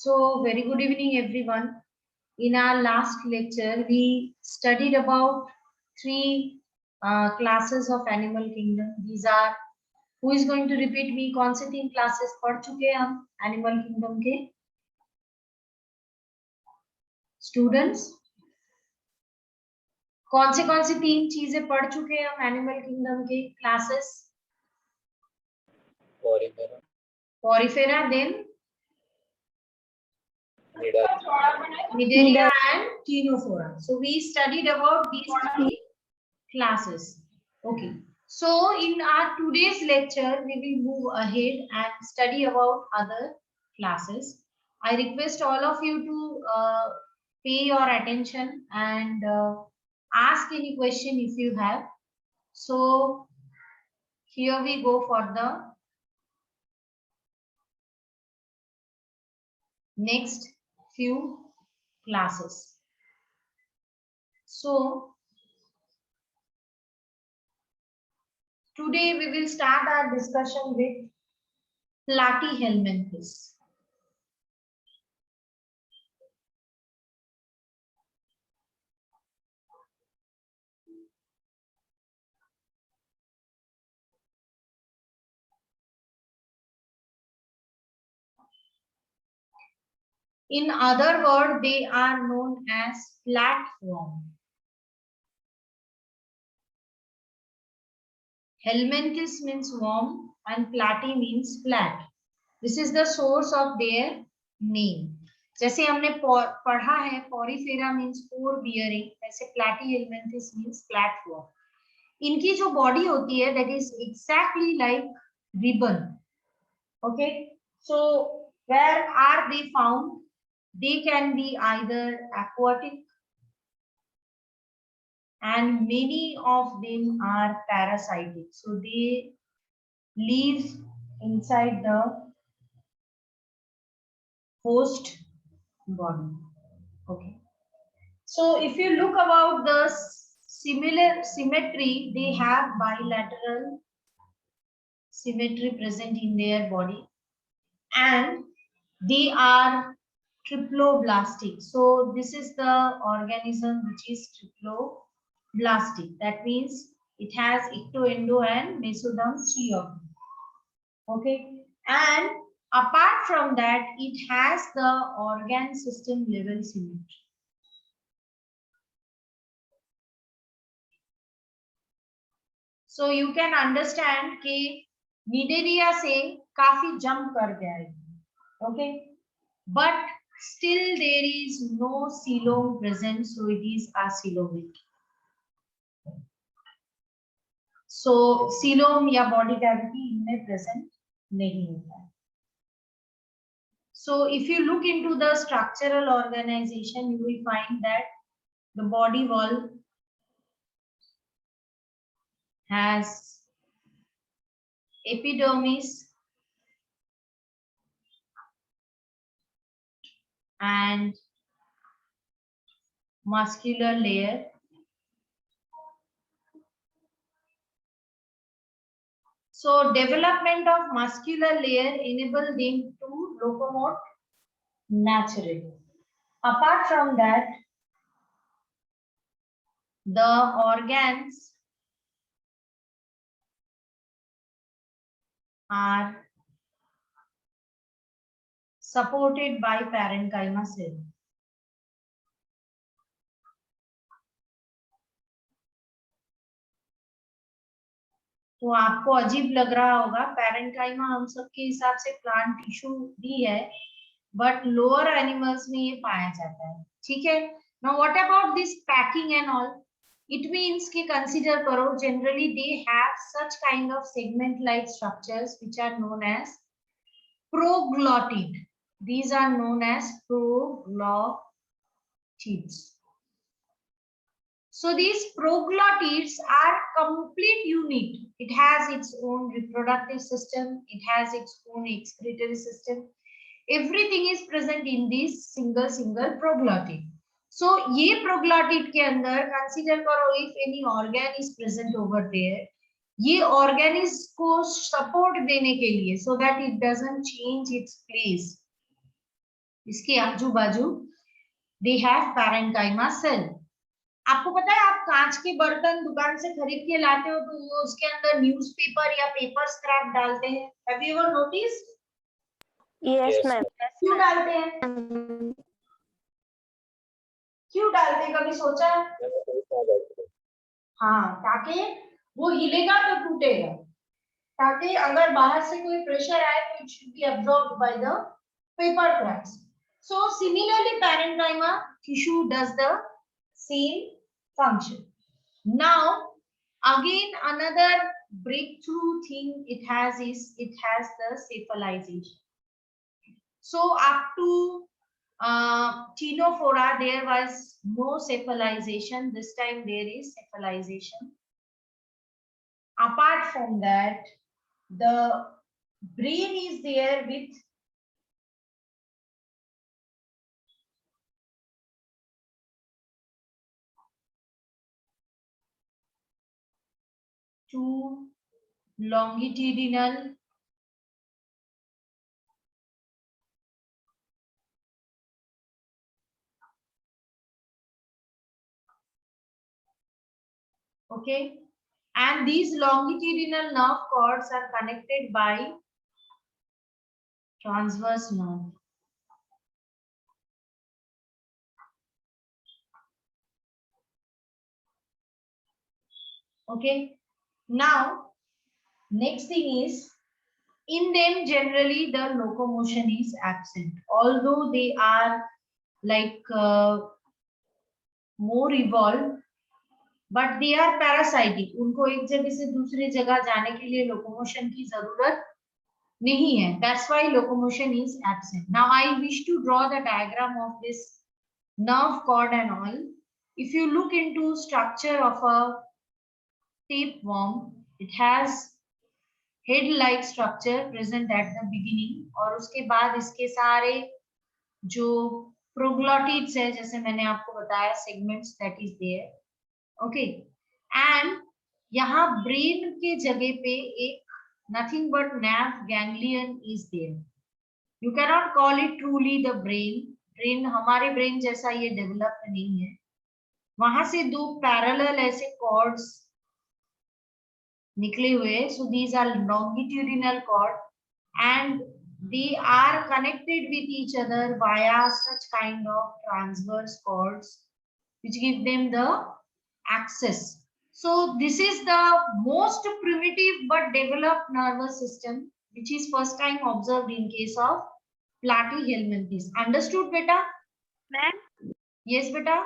So, very good evening, everyone. In our last lecture, we studied about three classes of animal kingdom. These are, who is going to repeat me? कौन से तीन classes पढ़ चुके हैं हम animal kingdom के? Students, कौन से तीन चीजें पढ़ चुके हैं हम animal kingdom के classes? Porifera, then Nidaria and Ctenophora. So we studied about these three classes. Okay. So in our today's lecture, we will move ahead and study about other classes. I request all of you to pay your attention and ask any question if you have. So here we go for the next few classes. So today we will start our discussion with Platyhelminthes. In other words, they are known as flatworm. Helminthes means worm and platy means flat. This is the source of their name. जैसे हमने पढ़ा है Porifera means pore bearing, वैसे platyhelminthes means flatworm. इनकी जो body होती है that is exactly like ribbon. Okay, so where are they found? They can be either aquatic, and many of them are parasitic. So they live inside the host body. Okay. So if you look about the similar symmetry, they have bilateral symmetry present in their body, and they are triploblastic. So this is the organism which is triploblastic. That means it has ecto, endo, and mesoderm, three of them. Okay, and apart from that, it has the organ system level symmetry. So you can understand कि Nidaria से काफी jump कर गया है. Okay, but still there is no coelom present, so it is acoelomic. So coelom या body cavity इनमें present नहीं होता है. So if you look into the structural organization, you will find that the body wall has epidermis and muscular layer. So development of muscular layer enable them to locomote naturally. Apart from that, the organs are supported by parenchyma cell. तो आपको अजीब लग रहा होगा, parenchyma हम सबके हिसाब से प्लांट टिश्यू भी है, बट लोअर एनिमल्स में ये पाया जाता है. ठीक है. Now what about this packing and all? It means कि कंसीडर करो, generally they have such kind of segment like structures which are known as proglottid. These are known as proglottids. So these proglottids are complete unit. It has its own reproductive system. It has its own excretory system. Everything is present in this single proglottid. So ये proglottid के अंदर consider करो if any organ is present over there. ये organ को support देने के लिए so that it doesn't change its place. इसके आजू बाजू दे हैव पैरेन्काइमा सेल। आपको पता है, आप कांच के बर्तन दुकान से खरीद के लाते हो तो वो उसके अंदर न्यूज़पेपर या पेपर स्क्रैप डालते हैं। Have you ever notice? Yes ma'am. क्यों डालते हैं? क्यों डालते हैं, कभी सोचा है? हाँ, ताकि वो हिलेगा तो टूटेगा, ताकि अगर बाहर से कोई प्रेशर आए तो it should be absorbed by the paper cracks. So similarly, parenchyma tissue does the same function. Now, again another breakthrough thing it has is it has the cephalization. So up to Ctenophora there was no cephalization. This time there is cephalization. Apart from that, the brain is there with two longitudinal okay, and these longitudinal nerve cords are connected by transverse nerve. Okay, now next thing is, in them generally the locomotion is absent, although they are like more evolved, but they are parasitic. उनको एक जगह से दूसरी जगह जाने के लिए locomotion की जरूरत नहीं है. That's why locomotion is absent. Now I wish to draw the diagram of this nerve cord and all. If you look into structure of a tapeworm, it has head like structure present at the beginning, और उसके बाद इसके सारे जो proglottids है, जैसे मैंने आपको बताया, segments that is there. Okay, and यहाँ ब्रेन के जगह पे एक nothing but nerve ganglion is there. You can not call it truly the brain. Brain हमारे ब्रेन जैसा ये डेवलप्ड नहीं है. वहां से दो पैरेलल ऐसे कॉर्ड्स निकले हुए. So these are longitudinal cord and they are connected with each other via such kind of transverse cords which give them the access. So this is the most primitive but developed nervous system which is first time observed in case of platyhelminthes. Understood beta? Ma'am Yes beta.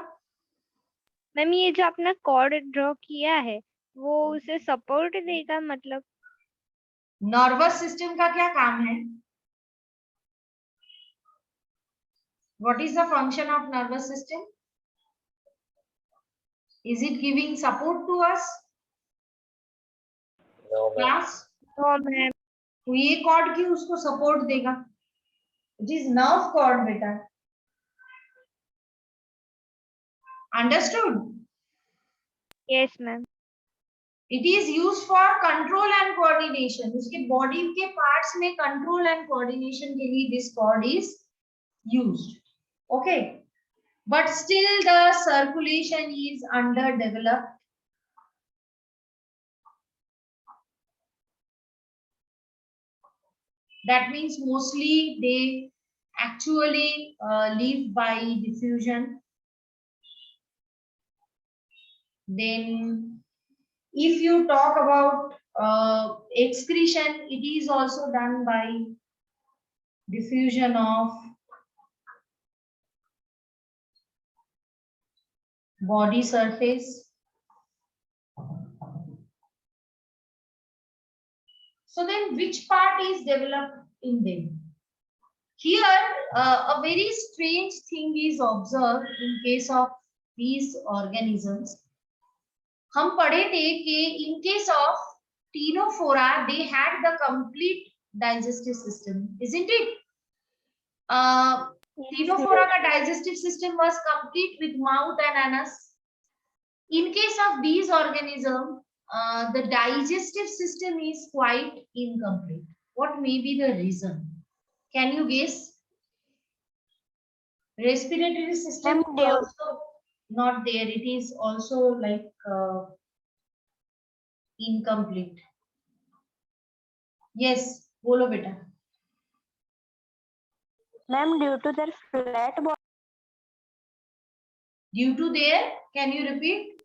Ma'am ये जो आपने cord draw किया है वो उसे support देगा, मतलब nervous system का क्या काम है? What is the function of nervous system? Is it giving support to us? No, ma'am. Class? तो मैम तो ये कॉर्ड की उसको सपोर्ट देगा. इट इज नर्व कॉर्ड बेटा. Understood? Yes ma'am. It is use for control and coordination. उसके body के parts में कंट्रोल एंड कोऑर्डिनेशन के लिए this cord is used. Okay, but still the circulation is under developed. That means mostly they actually live by diffusion. Then if you talk about excretion, it is also done by diffusion of body surface. So then which part is developed in them? Here a very strange thing is observed in case of these organisms. हम पढ़े थे कि in case of Ctenophora they had the complete digestive system, isn't it? Ctenophora का digestive system was complete with mouth and anus. In case of these organisms, the digestive system is quite incomplete. What may be the reason? Can you guess? Respiratory system is also not there. It is also like incomplete. Yes, bolo beta. Ma'am, due to their flat body, Due to their, can you repeat?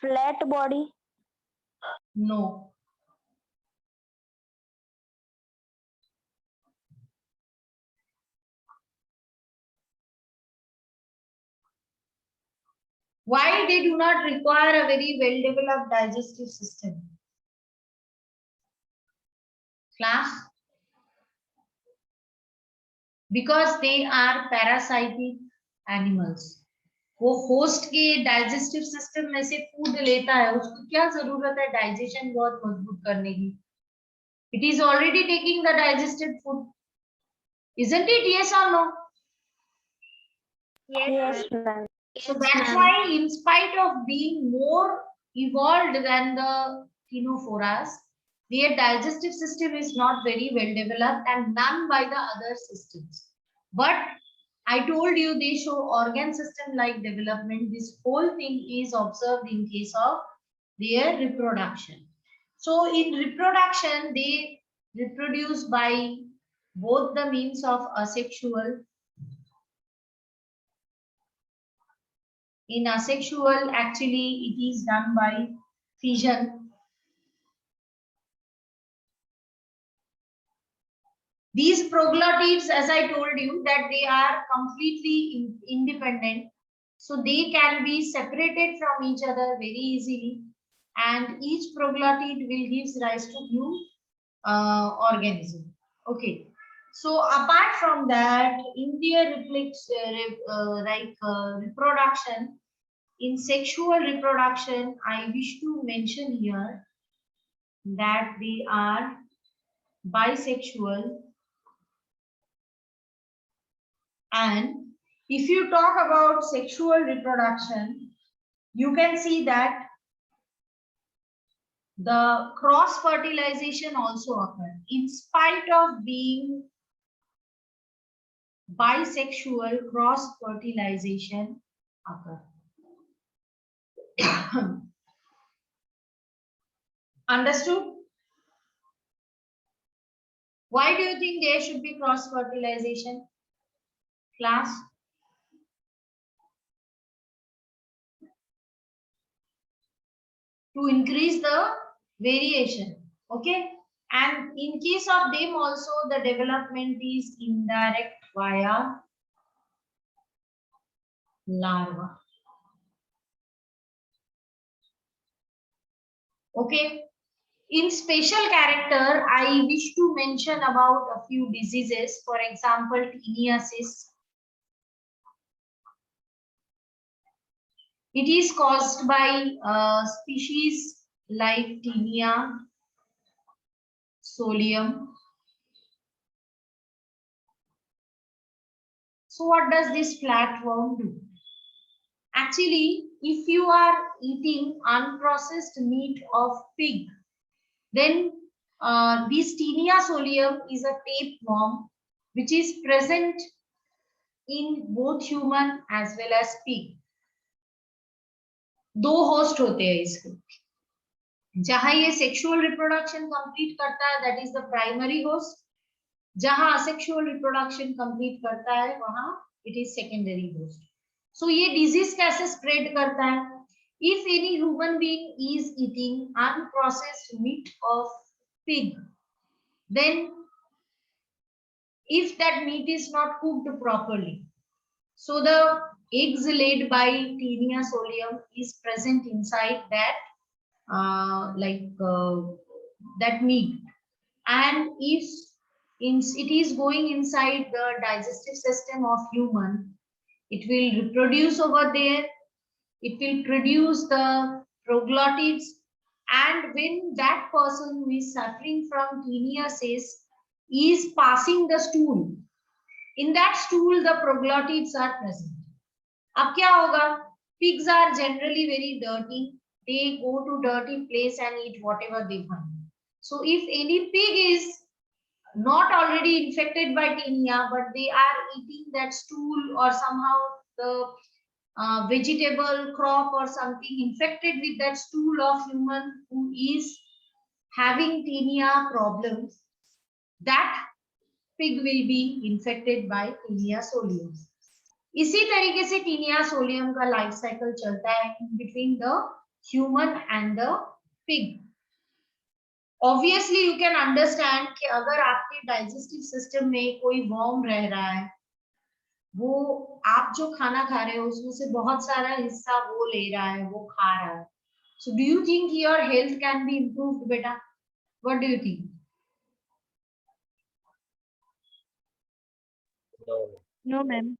flat body. No. Why they do not require a very well developed digestive system? Class? Because they are parasitic animals. वो host के digestive system में से food लेता है, उसको क्या जरूरत है डाइजेशन बहुत मजबूत करने की? It is already taking the digested food, isn't it? Yes or no? Yes, ma'am. So that's why, in spite of being more evolved than the ctenophorus, their digestive system is not very well developed and none by the other systems. But I told you they show organ system like development. This whole thing is observed in case of their reproduction. So in reproduction, they reproduce by both the means of asexual. In asexual, actually, it is done by fission. These proglottids, as I told you, that they are completely independent. So they can be separated from each other very easily. And each proglottid will give rise to new organism. Okay. So apart from that, in their reproduction, in sexual reproduction, I wish to mention here that they are bisexual. And if you talk about sexual reproduction, you can see that the cross fertilization also occurs. In spite of being bisexual, cross fertilization occurs. Understood? Why do you think there should be cross fertilization? Class? To increase the variation. Okay? And in case of them also, the development is indirect via larva. Okay? In special character, I wish to mention about a few diseases. For example, teniasis. It is caused by species like Taenia solium. So what does this flatworm do? Actually, if you are eating unprocessed meat of pig, then this Taenia solium is a tapeworm which is present in both human as well as pig. दो host होते हैं इसके, जहां ये sexual reproduction complete करता है that is the primary host, जहां asexual reproduction complete करता है वहां it is secondary host. So ये डिजीज कैसे स्प्रेड करता है? If any human being is eating unprocessed meat of pig, then if that meat is not cooked properly, so the eggs laid by Taenia solium is present inside that that meat, and if it is going inside the digestive system of human, it will reproduce over there, it will produce the proglottids, and when that person who is suffering from teniasis is passing the stool, in that stool the proglottids are present. अब क्या होगा? Pigs are generally very dirty. They go to dirty place and eat whatever they find. So if any pig is not already infected by tinea, but they are eating that stool or somehow the vegetable crop or something infected with that stool of human who is having tinea problems, that pig will be infected by tinea solium. इसी तरीके से taenia solium का life cycle चलता है in between the human and the pig. Obviously you can understand कि अगर आपके digestive system में कोई वर्म रह रहा है, वो आप जो खाना खा रहे हो उसमें से बहुत सारा हिस्सा वो ले रहा है, वो खा रहा है. So do you think your health can be improved बेटा? What do you think? No, ma'am.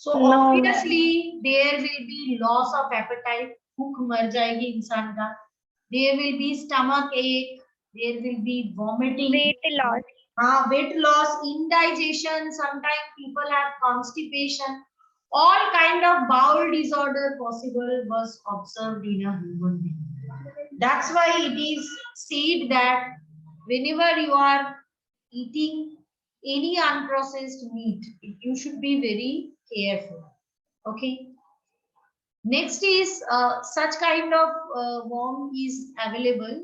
So No, obviously there will be loss of appetite. भूख मर जाएगी इंसान का. There will be stomach ache. There will be vomiting. Weight loss. Weight loss, indigestion. Sometimes people have constipation. All kind of bowel disorder possible was observed in a human being. That's why it is said that whenever you are eating any unprocessed meat, you should be very careful. Okay. Next is such kind of worm is available,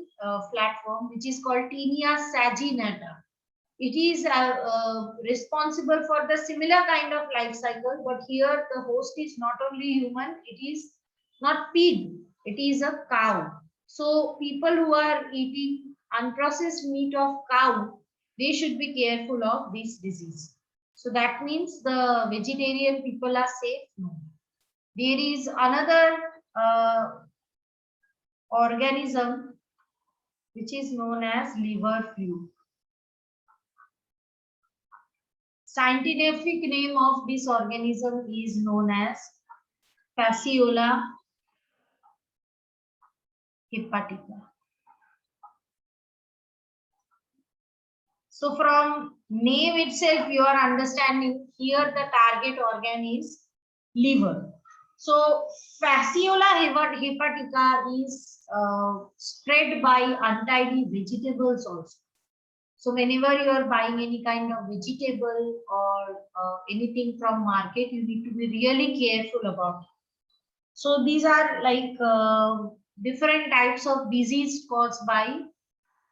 flat worm, which is called Tinea saginata. It is responsible for the similar kind of life cycle, but here the host is not only human, it is not pig, it is a cow. So people who are eating unprocessed meat of cow, they should be careful of this disease. So that means the vegetarian people are safe? No. There is another organism which is known as liver fluke. Scientific name of this organism is known as Fasciola hepatica. So from name itself, you are understanding here the target organ is liver. So Fasciola hepatica is spread by untidy vegetables also. So whenever you are buying any kind of vegetable or anything from market, you need to be really careful about it. So these are like different types of disease caused by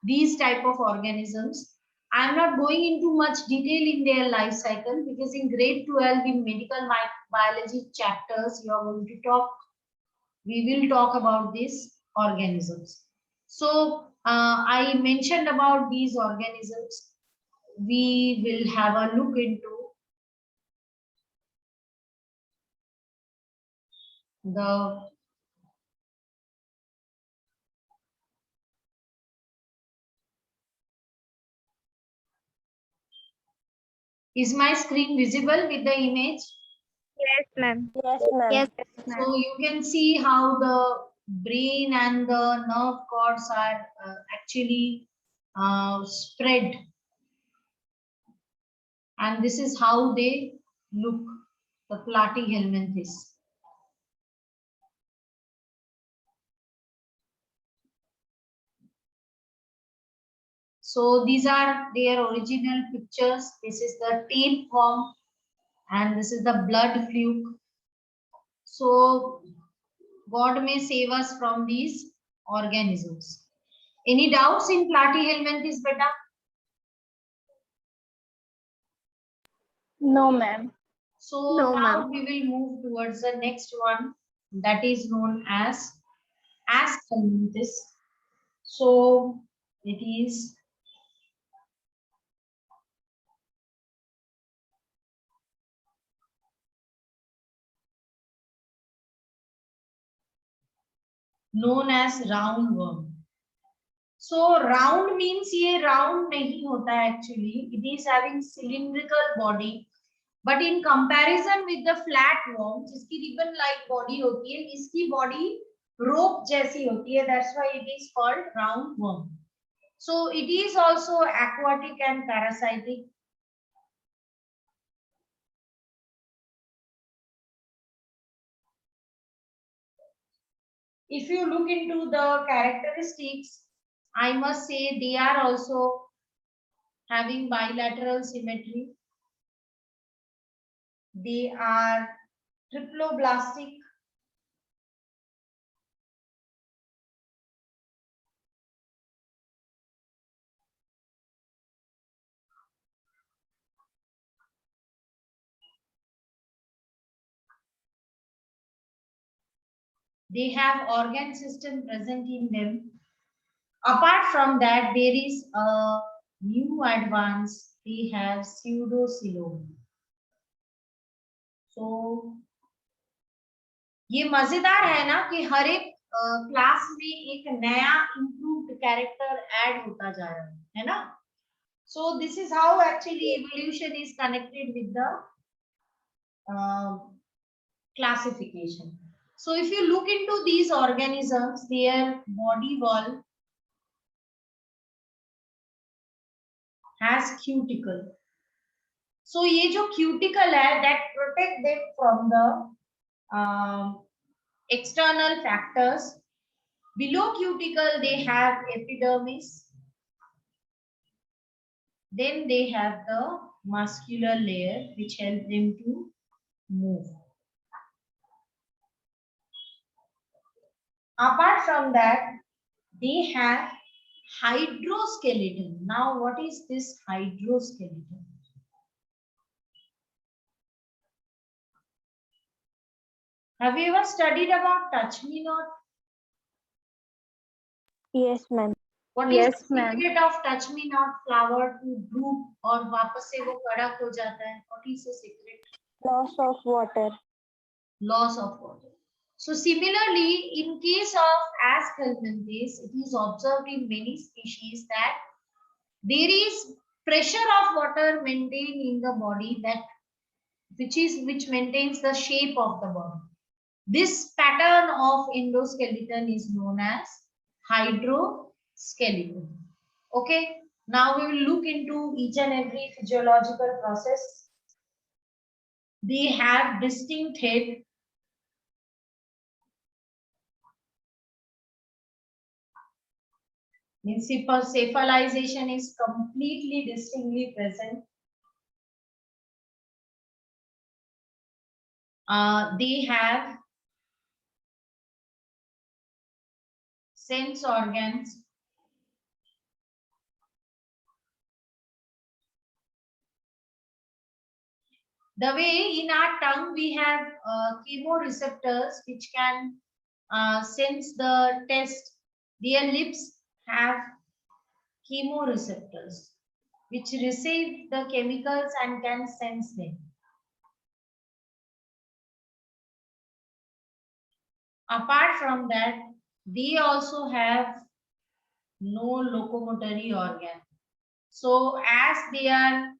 these type of organisms. I am not going into much detail in their life cycle because in grade 12 in medical biology chapters we will talk about these organisms. So I mentioned about these organisms. We will have a look into the Is my screen visible with the image? Yes, ma'am. yes, ma'am. Yes, So ma'am. you can see how the brain and the nerve cords are actually spread, and this is how they look, the platyhelminthes. So these are their original pictures. This is the tapeworm and this is the blood fluke. So God may save us from these organisms. Any doubts in platyhelminthes, beta? No, ma'am. So No, now ma'am. we will move towards the next one that is known as helminthes. So it is known as roundworm. So round means ये round नहीं होता है actually. It is having cylindrical body. But in comparison with the flat worm, जिसकी ribbon-like body होती है, इसकी body rope जैसी होती है. That's why it is called roundworm. So it is also aquatic and parasitic. If you look into the characteristics, I must say they are also having bilateral symmetry. They are triploblastic. They have organ system present in them. Apart from that, there is a new advance. They have pseudocoelom. So ये मजेदार है ना कि हर एक class में एक नया improved character add होता जा रहा है ना. So this is how actually evolution is connected with the classification. So if you look into these organisms, their body wall has cuticle. So ये जो cuticle है that protect them from the external factors. Below cuticle they have epidermis. Then they have the muscular layer which help them to move. Apart from that, they have hydroskeleton. Now, what is this hydroskeleton? Have you ever studied about touch me not? Yes, ma'am. What is Yes, the ma'am. secret of touch me not flower to droop और वापस से वो कड़क हो जाता है? What is the secret? Loss of water. Loss of water. So similarly, in case of Aschelminthes, it is observed in many species that there is pressure of water maintained in the body that which maintains the shape of the body. This pattern of endoskeleton is known as hydroskeleton. Okay, now we will look into each and every physiological process. They have distinct head. Means cephalization is completely distinctly present. They have sense organs. The way in our tongue we have chemoreceptors which can sense the taste. Their lips have chemoreceptors which receive the chemicals and can sense them. Apart from that, they also have no locomotory organ. So as they are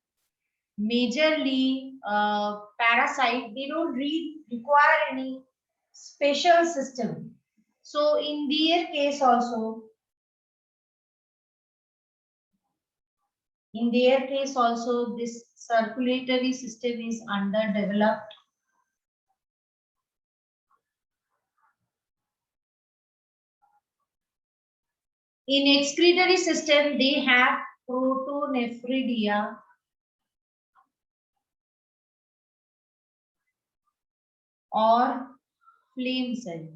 majorly parasite, they don't require any special system. So in their case also, this circulatory system is underdeveloped. In excretory system, they have protonephridia. Or flame cell.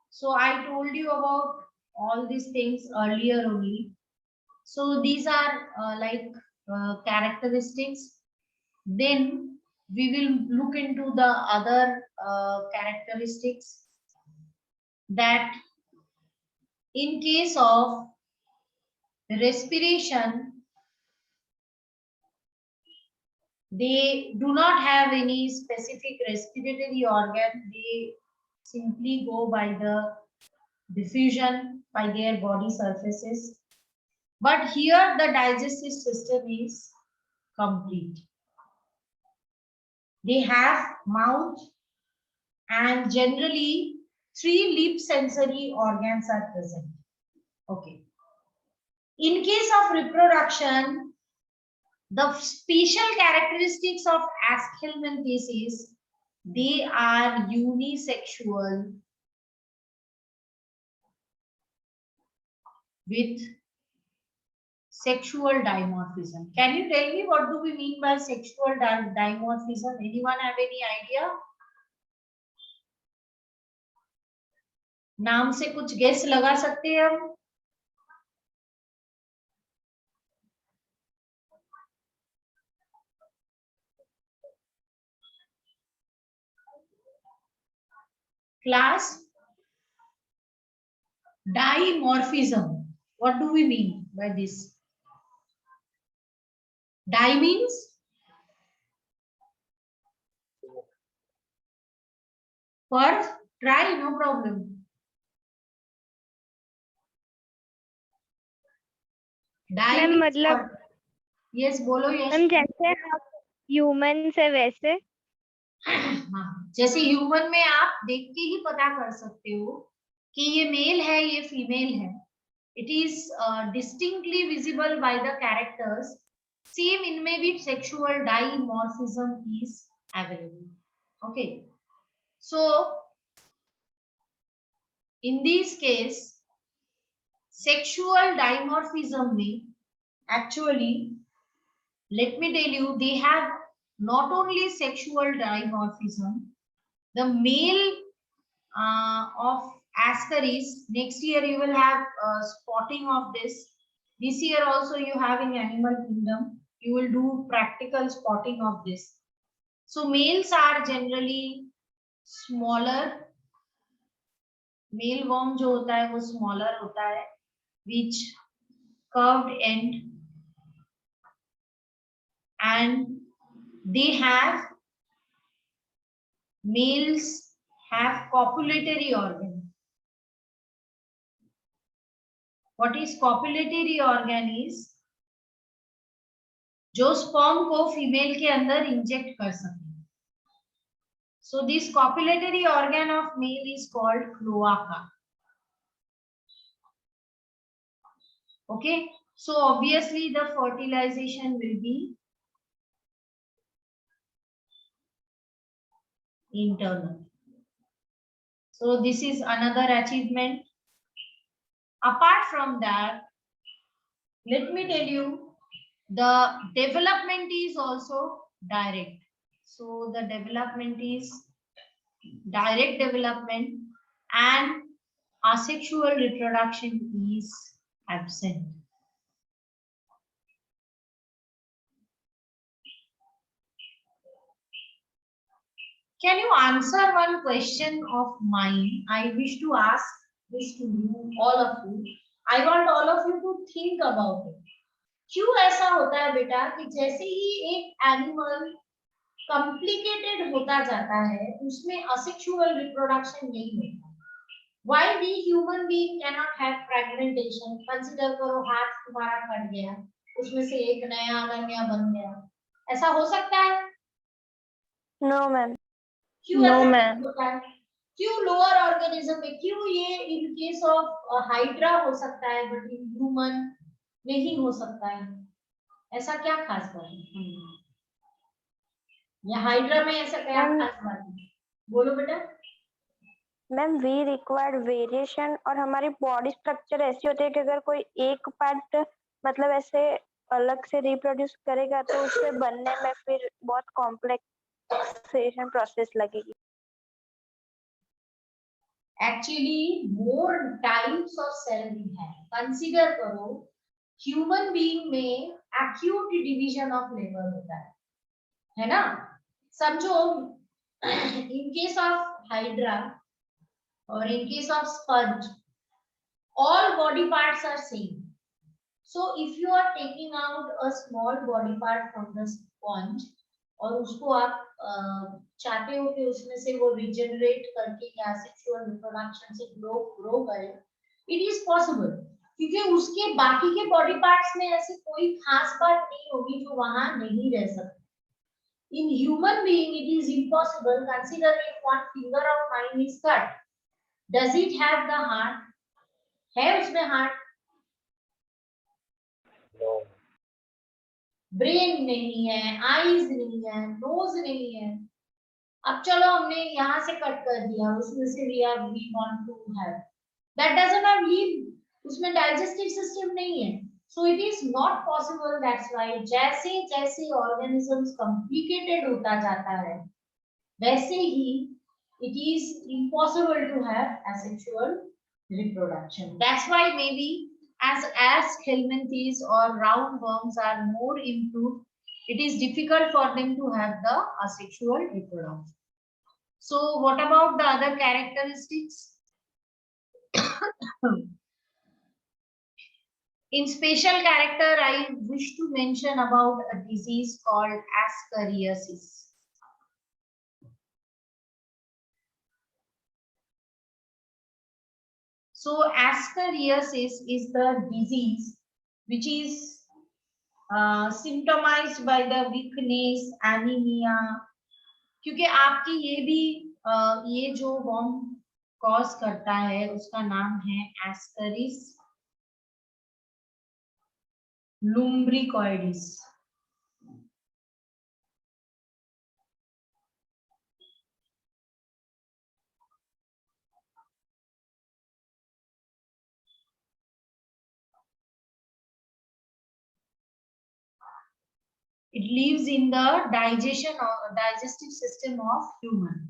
So I told you about all these things earlier only. So these are characteristics. Then we will look into the other characteristics that in case of respiration, they do not have any specific respiratory organ. They simply go by the diffusion by their body surfaces. But here the digestive system is complete. They have mouth and generally 3 lip sensory organs are present. Okay. In case of reproduction, the special characteristics of Aschelminthes is they are unisexual with sexual dimorphism. Can you tell me what do we mean by sexual dimorphism? Anyone have any idea? नाम से कुछ guess लगा सकते हैं हम? Class, dimorphism. What do we mean by this? Di means per. Try, no problem. Di ma'am means मतलब per. Yes, बोलो यश. Ma'am जैसे आप ह्यूमन से वैसे हाँ, जैसे ह्यूमन में आप देख के ही पता कर सकते हो कि ये मेल है ये फीमेल है. It is distinctly visible by the characters. Same इनमें भी sexual dimorphism is available. Okay, so in this case sexual dimorphism में actually, let me tell you, they have not only sexual dimorphism. The male of Ascaris, next year you will have spotting of this. This year also you have in animal kingdom, you will do practical spotting of this. So males are generally smaller. Male worm जो होता है वो smaller होता है, which curved end, and they have, males have copulatory organ. What is copulatory organ is जो sperm को female के अंदर इंजेक्ट कर सके. So this copulatory organ of male is called cloaca. Okay, so obviously the fertilization will be internal. So this is another achievement. Apart from that, let me tell you, the development is also direct. So the development is direct development, and asexual reproduction is absent. Can you answer one question of mine? I wish to ask this to you, all of you. I want all of you to think about it. क्यों ऐसा होता है बेटा कि जैसे ही एक animal complicated होता जाता है उसमें असेक्सुअल रिप्रोडक्शन नहीं होता? Why we human being cannot have fragmentation? Consider करो हाथ तुम्हारा कट गया, उसमें से एक नया अनन्या बन गया, ऐसा हो सकता है? No, ma'am. क्यों No, ऐसा ma'am. होता है? क्यों लोअर ऑर्गेनिज्म में, क्यों ये इन केस ऑफ हाइड्रा हो सकता है बट इन ह्यूमन नहीं हो सकता है? ऐसा क्या खास बात है या हाइड्रा में ऐसा क्या खास बात है? बोलो बेटा. मैम वी रिक्वायर्ड वेरिएशन, और हमारी बॉडी स्ट्रक्चर ऐसी होती है कि अगर कोई एक पार्ट मतलब ऐसे अलग से रिप्रोड्यूस करेगा तो उससे बनने में फिर बहुत कॉम्प्लेक्सेशन प्रोसेस लगेगी. Actually, more types of cell we have. Consider करो ह्यूमन बीइंग में acute division of labor होता है ना? समझो in case of hydra or in case of sponge, all body parts are same. So if you are taking out a small body part from the sponge और उसको आप चाहते हो कि उसमें से वो रिजेनरेट करके या सेक्सुअल रिप्रोडक्शन से ग्रो करे, इट इज पॉसिबल, क्योंकि उसके बाकी के बॉडी पार्ट्स में ऐसी कोई खास बात नहीं होगी जो वहां नहीं रह सकती. In human being it is impossible. Consider if one finger of mine is cut, does it have the heart? है उसमें हार्ट? ब्रेन नहीं है, आईज नहीं है, नोज नहीं है. अब चलो हमने यहाँ से कट कर दिया, उसमें से we want to have, that doesn't have leave, उसमें डाइजेस्टिव सिस्टम नहीं है. So it is not possible. That's why जैसे जैसे organisms complicated होता जाता है, वैसे ही it is impossible to have asexual reproduction. That's why maybe as helminthes or roundworms are more improved, it is difficult for them to have the asexual reproduction. So what about the other characteristics? In special character, I wish to mention about a disease called ascariasis. So ascariasis is the disease which is symptomized by the weakness, anemia. क्योंकि आपकी ये जो worm cause करता है उसका नाम है Ascaris lumbricoides. It lives in the digestive system of human.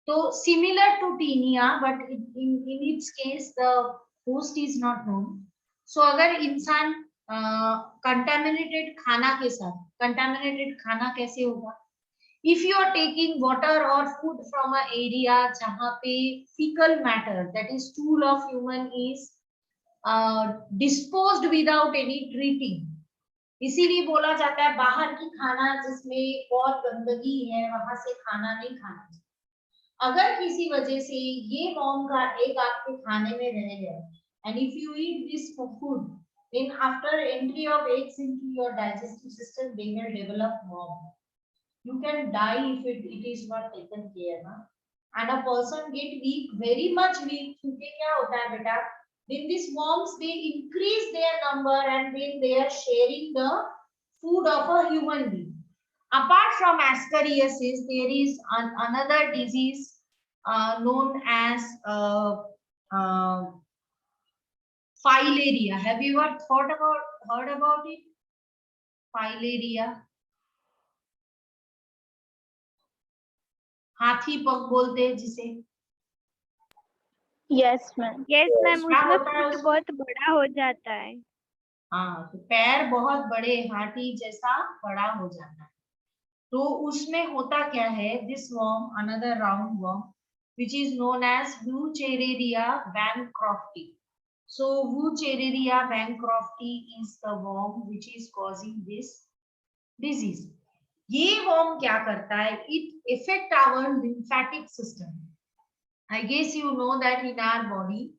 So similar to tinea, but in its case the host is not known. So अगर इंसान contaminated खाना के साथ, contaminated खाना कैसे होगा? If you are taking water or food from an area जहाँ पे fecal matter, that is stool of human, is disposed without any treating, इसीलिए बोला जाता है बाहर की खाना जिसमें बहुत गंदगी है वहां से खाना नहीं खाना चाहिए. अगर किसी वजह से ये worm का egg आपके खाने में रह गया, and if you eat this food, then after entry of eggs into your digestive system, they will develop worm. You can die if it is not taken care of, and a person get weak, very much weak. क्योंकि क्या होता है बेटा, then these worms they increase their number and then they are sharing the food of a human being. Apart from ascariasis, there is another disease known as filaria. Have you ever heard about it? Filaria. हाथी पग बोलते हैं जिसे. Yes ma'am. Yes ma'am, क्या उसमें होता है foot उसमें? बहुत बड़ा हो जाता है. हाँ, तो पैर बहुत बड़े हाथी जैसा बड़ा हो जाता है. तो उसमें होता क्या है, this worm, another round worm which is known as Wuchereria bancrofti. So Wuchereria bancrofti is the worm which is causing this disease. ये worm क्या करता है? It affect our lymphatic system. I guess you know that in our body,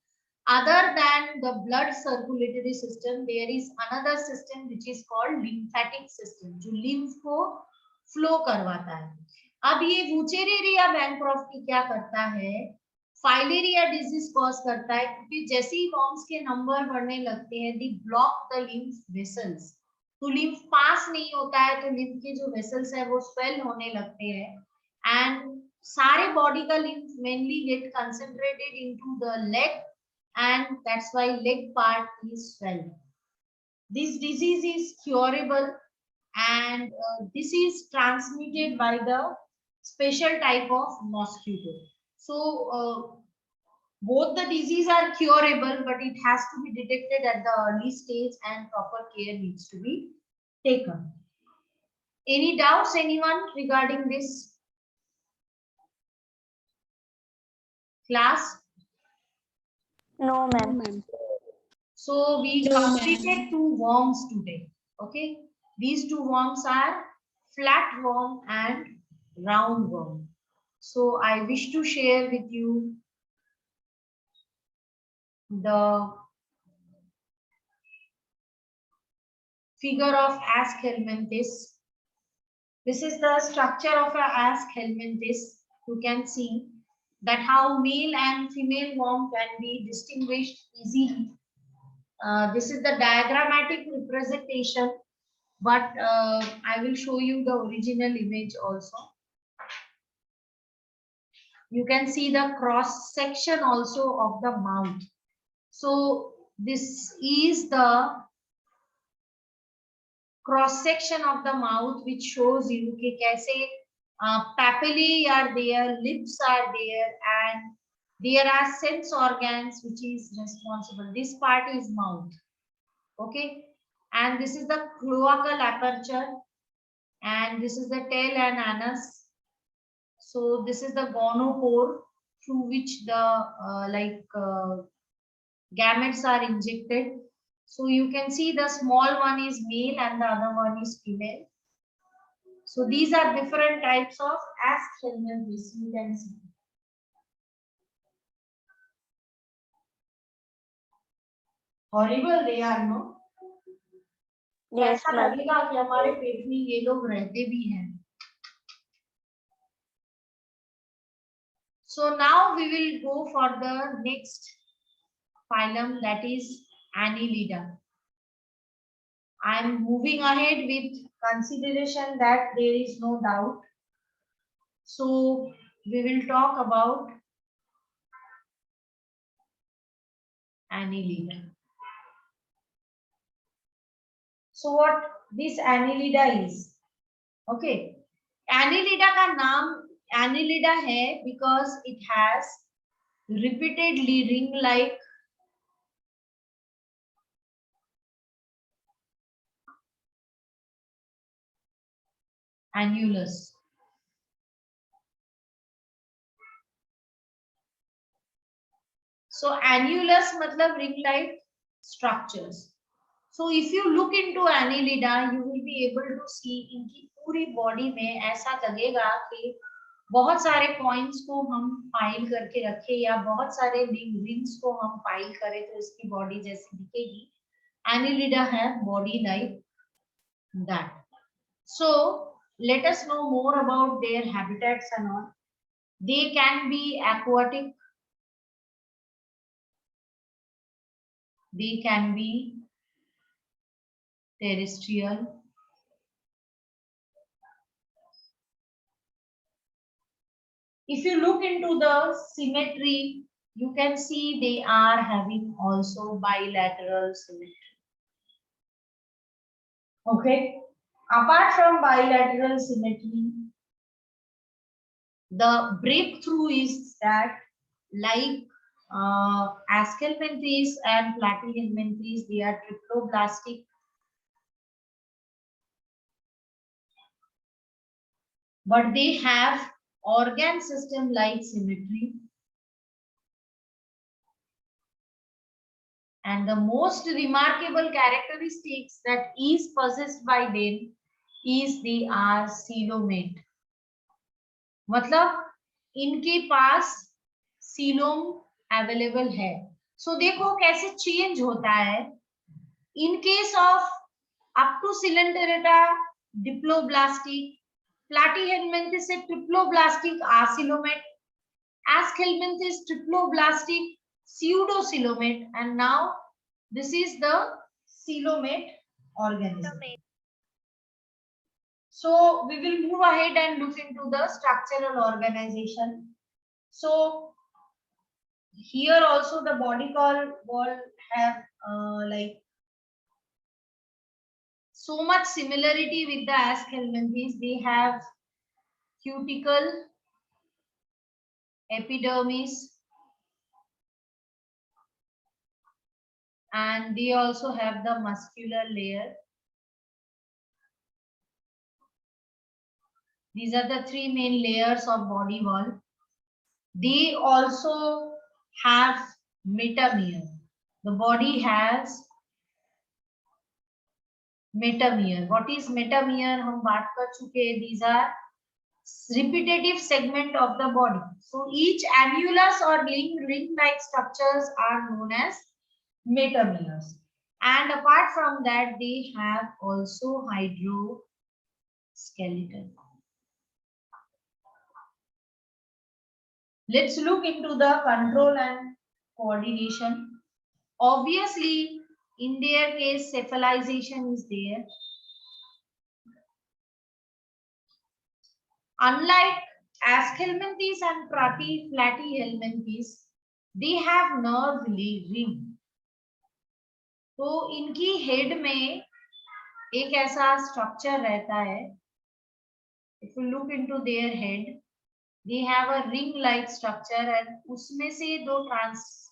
other than the blood circulatory system, there is another system which is called lymphatic system, जो lymph को flow करवाता है. अब ये वुचेरेरिया bancrofti क्या करता है? Filaria disease cause करता है, क्योंकि जैसे ही वर्म्स के नंबर बढ़ने लगते हैं, दी ब्लॉक द लिम्फ वेसल्स. तो लिम्फ पास नहीं होता है, तो लिम्फ के जो वेसल्स है वो स्वेल होने लगते हैं, एंड सारे बॉडी का lymph mainly get concentrated into the leg, and that's why leg part is swelled. This disease is curable, and this is transmitted by the special type of mosquito. So both the disease are curable, but it has to be detected at the early stage and proper care needs to be taken. Any doubts, anyone, regarding this class? No ma'am. So we completed 2 worms today. Okay, these 2 worms are flatworm and roundworm. So I wish to share with you the figure of Aschelminthis. This is the structure of a Aschelminthis. You can see that how male and female worm can be distinguished easily. This is the diagrammatic representation, but I will show you the original image also. You can see the cross section also of the mouth. So this is the cross section of the mouth which shows you कि कैसे papillae are there, lips are there, and there are sense organs which is responsible. This part is mouth. Okay, and this is the cloacal aperture, and this is the tail and anus. So this is the gonopore through which the gametes are injected. So you can see the small one is male and the other one is female. So these are different types of Aschelmann-Reese, you can see. Horrible they are, no? Yes, ऐसा ma'am. लगेगा कि हमारे पेट में ये लोग रहते भी हैं. So now we will go for the next phylum, that is Annelida. I am moving ahead with consideration that there is no doubt. So we will talk about Annelida. So what this Annelida is? Okay, Annelida का नाम Annelida है because it has repeatedly ring-like annulus. So annulus मतलब ring-like structures. So if you look into Annelida, you will be able to see इनकी पूरी body में ऐसा लगेगा कि बहुत सारे पॉइंट्स को हम फाइल करके रखे या बहुत सारे रिंग्स को हम फाइल करें तो इसकी बॉडी जैसी दिखेगी. Annelida have body like that. So let us know more about their habitats and all. They can be aquatic. They can be terrestrial. If you look into the symmetry, you can see they are having also bilateral symmetry. Okay. Apart from bilateral symmetry, the breakthrough is that like Aschelminthes and Platyhelminthes, they are triploblastic. But they have organ system like symmetry. And the most remarkable characteristics that is possessed by them is they are coelomate. मतलब इनके पास coelom available है. सो देखो कैसे change होता है. In case of up to coelenterata diploblastic, Platyhelminthes से triploblastic acoelomate, Aschelminthes triploblastic pseudocoelomate, and now this is the coelomate organism. So we will move ahead and look into the structural organization. So here also the body wall have like so much similarity with the Aschelminthes. They have cuticle, epidermis, and they also have the muscular layer. These are the three main layers of body wall. They also have metamere. The body has metamere. What is metamere? हम बात कर चुके हैं. These are repetitive segment of the body. So each annulus or ring-like structures are known as metameres. And apart from that, they have also hydroskeleton. Let's look into the control and coordination. Obviously, in their case, cephalization is there. Unlike Aschelminthes and Platyhelminthes, they have nerve ring. तो इनकी head में एक ऐसा structure रहता है, if you look into their head, they have a ring like structure and उसमें से दो ट्रांसवर्स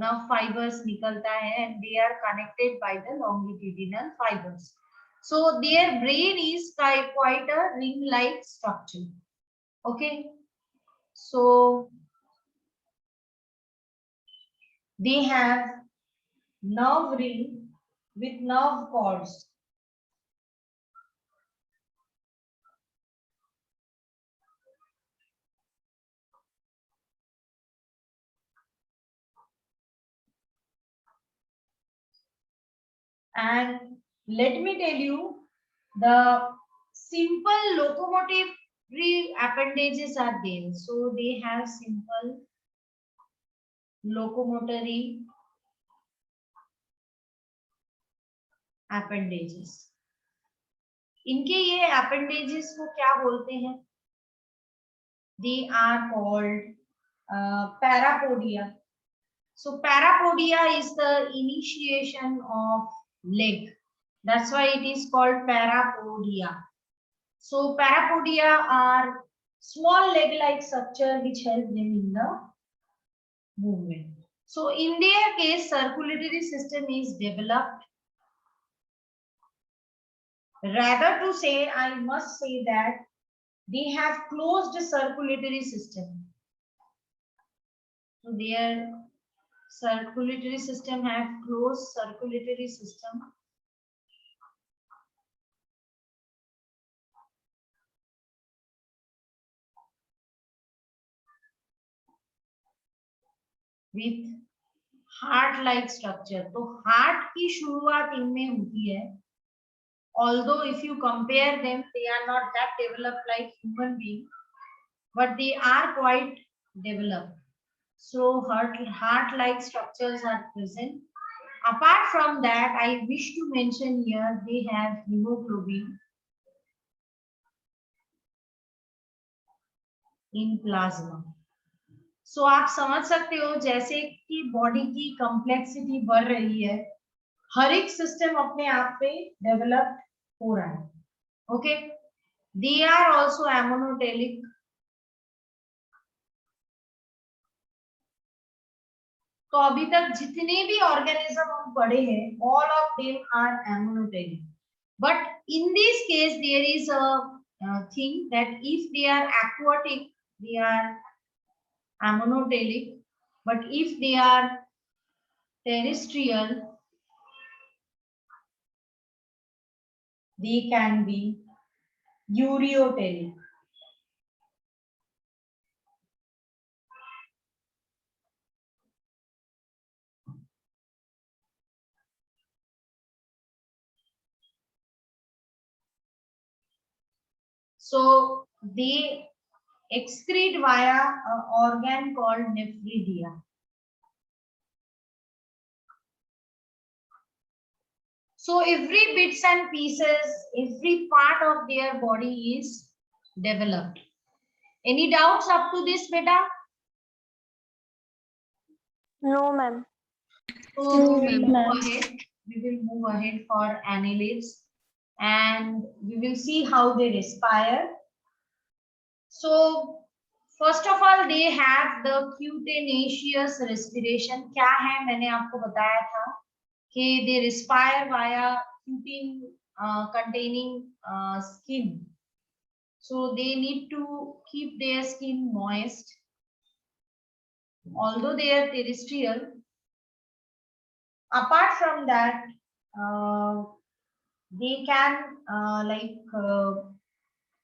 nerve fibers निकलता है and they are connected by the longitudinal fibers. So their brain is quite a ring like structure. Okay, so they have nerve ring with nerve cords. And let me tell you, the simple locomotive appendages are there. So they have simple locomotory appendages. इनके ये appendages को क्या बोलते हैं? They are called parapodia. So parapodia is the initiation of leg. That's why it is called parapodia. So parapodia are small leg-like structure which help them in the movement. So in their case, circulatory system is developed. Rather to say, I must say that they have closed circulatory system. So their circulatory system have closed circulatory system. With heart like structure. तो heart की शुरुआत इनमें होती है. Although if you compare them, they are not that developed like human being, but they are quite developed. So heart like structures are present. Apart from that, I wish to mention here they have hemoglobin in plasma. So आप समझ सकते हो जैसे कि body की complexity बढ़ रही है, हर एक सिस्टम अपने आप पे डेवलप हो रहा है. Okay, they are also ammonotelic. तो अभी तक जितने भी ऑर्गेनिज्म हम पढ़े हैं, all of them are ammonotelic. But in this case there is a thing that if they are aquatic, they are amonotelic, but if they are terrestrial, they can be ureotelic. So they excrete via an organ called nephridia. So every bits and pieces, every part of their body is developed. Any doubts up to this, beta? No, ma'am. So we will move ahead for annelids, and we will see how they respire. So first of all, they have the cutaneous respiration. क्या है मैंने आपको बताया था कि they respire via cutin containing skin. So they need to keep their skin moist. Although they are terrestrial, apart from that, they can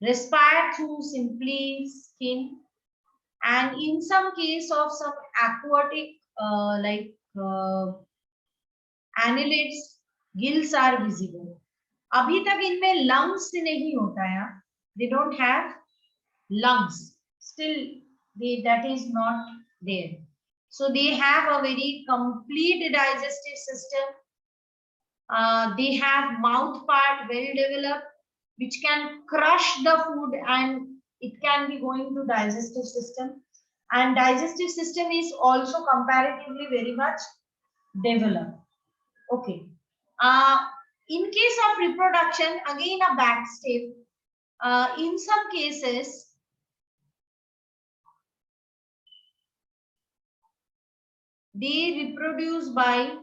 respire through simply skin, and in some case of some aquatic annelids, gills are visible. अभी तक इनमें lungs नहीं होता है. They don't have lungs. Still, that is not there. So they have a very complete digestive system. They have mouth part well developed, which can crush the food and it can be going to digestive system. And digestive system is also comparatively very much developed. Okay. In case of reproduction, again a back step. In some cases, they reproduce by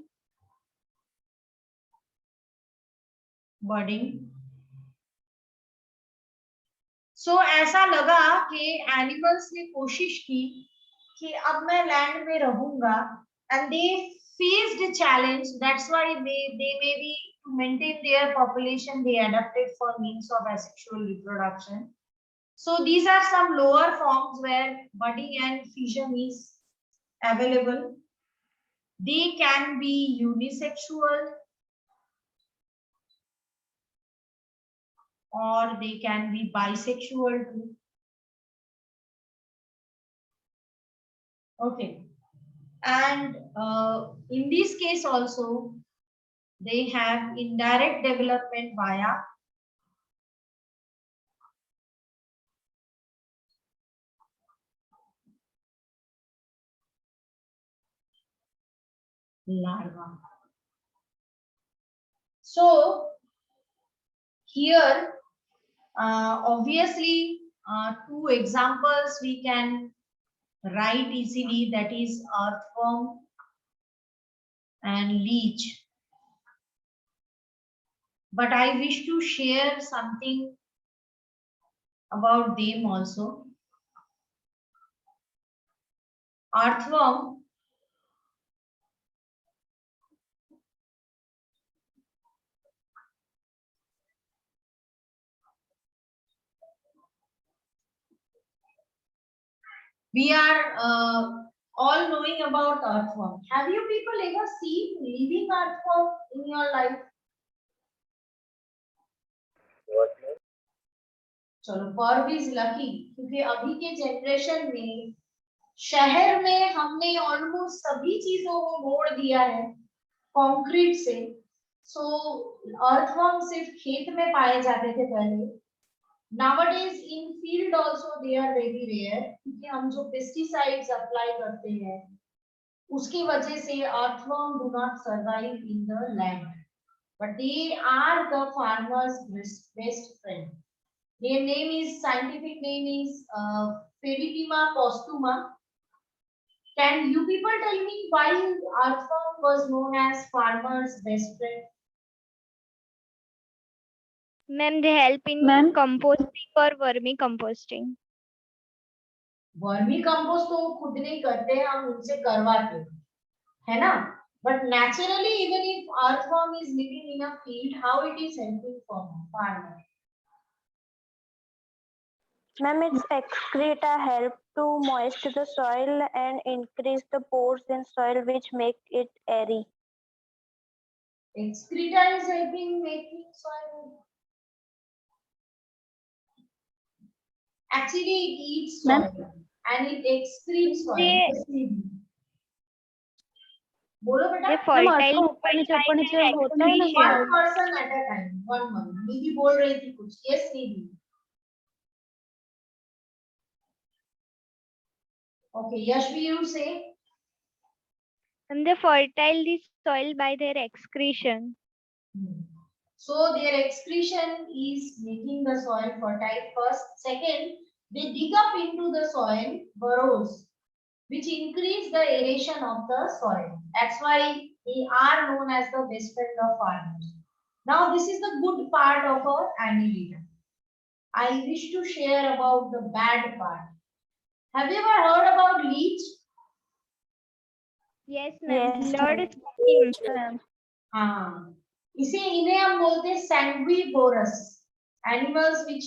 budding. So ऐसा लगा कि animals ने कोशिश की कि अब मैं land में रहूंगा, and they faced a challenge. That's why they maybe to maintain their population they adapted for means of asexual reproduction. So these are some lower forms where budding and fission is available. They can be unisexual or they can be bisexual too. Okay. And in this case also, they have indirect development via larva. So here, obviously, two examples we can write easily, that is earthworm and leech. But I wish to share something about them also. Earthworm we are all knowing about earthworm. Have you people ever seen living earthworm in your life? चलो पर्व is lucky, क्योंकि अभी के generation में शहर में हमने almost सभी चीजों को मोड़ दिया है कंक्रीट से. सो अर्थवर्म सिर्फ खेत में पाए जाते थे पहले. Nowadays in field also they are very rare, क्योंकि हम जो पेस्टिसाइड्स अप्लाई करते हैं उसकी वजह से earthworm do not survive in the land, but they are the farmers' best friend. Their name is, scientific name is Ferritima postuma. Can you people tell me why earthworm was known as farmers' best friend? Ma'am, they help in composting or vermi composting. Vermi compost तो वो खुद नहीं करते हैं, हम उनसे करवाते हैं, है ना. But naturally even if earthworm is living in a field, how it is helping farmer? Ma'am, its excreta help to moist the soil and increase the pores in soil, which make it airy. Excreta is helping making soil. Actually, it eats soil and it excretes soil. बोलो बेटा. ये fertile ऊपर नीचे होता है ना. One person at a time. One month. निधि बोल रही थी कुछ. Yes, Nidhi. Okay, Yashvi, you say. And they fertile the soil by their excretion. So their excretion is making the soil fertile first. Second, they dig up into the soil burrows, which increase the aeration of the soil. That's why they are known as the best friend of farmers. Now this is the good part of our annulida. I wish to share about the bad part. Have you ever heard about leech? Yes, ma'am. Yes, Blood ma'am. हाँ, इसे इन्हें हम बोलते हैं sanguivorous. Animals which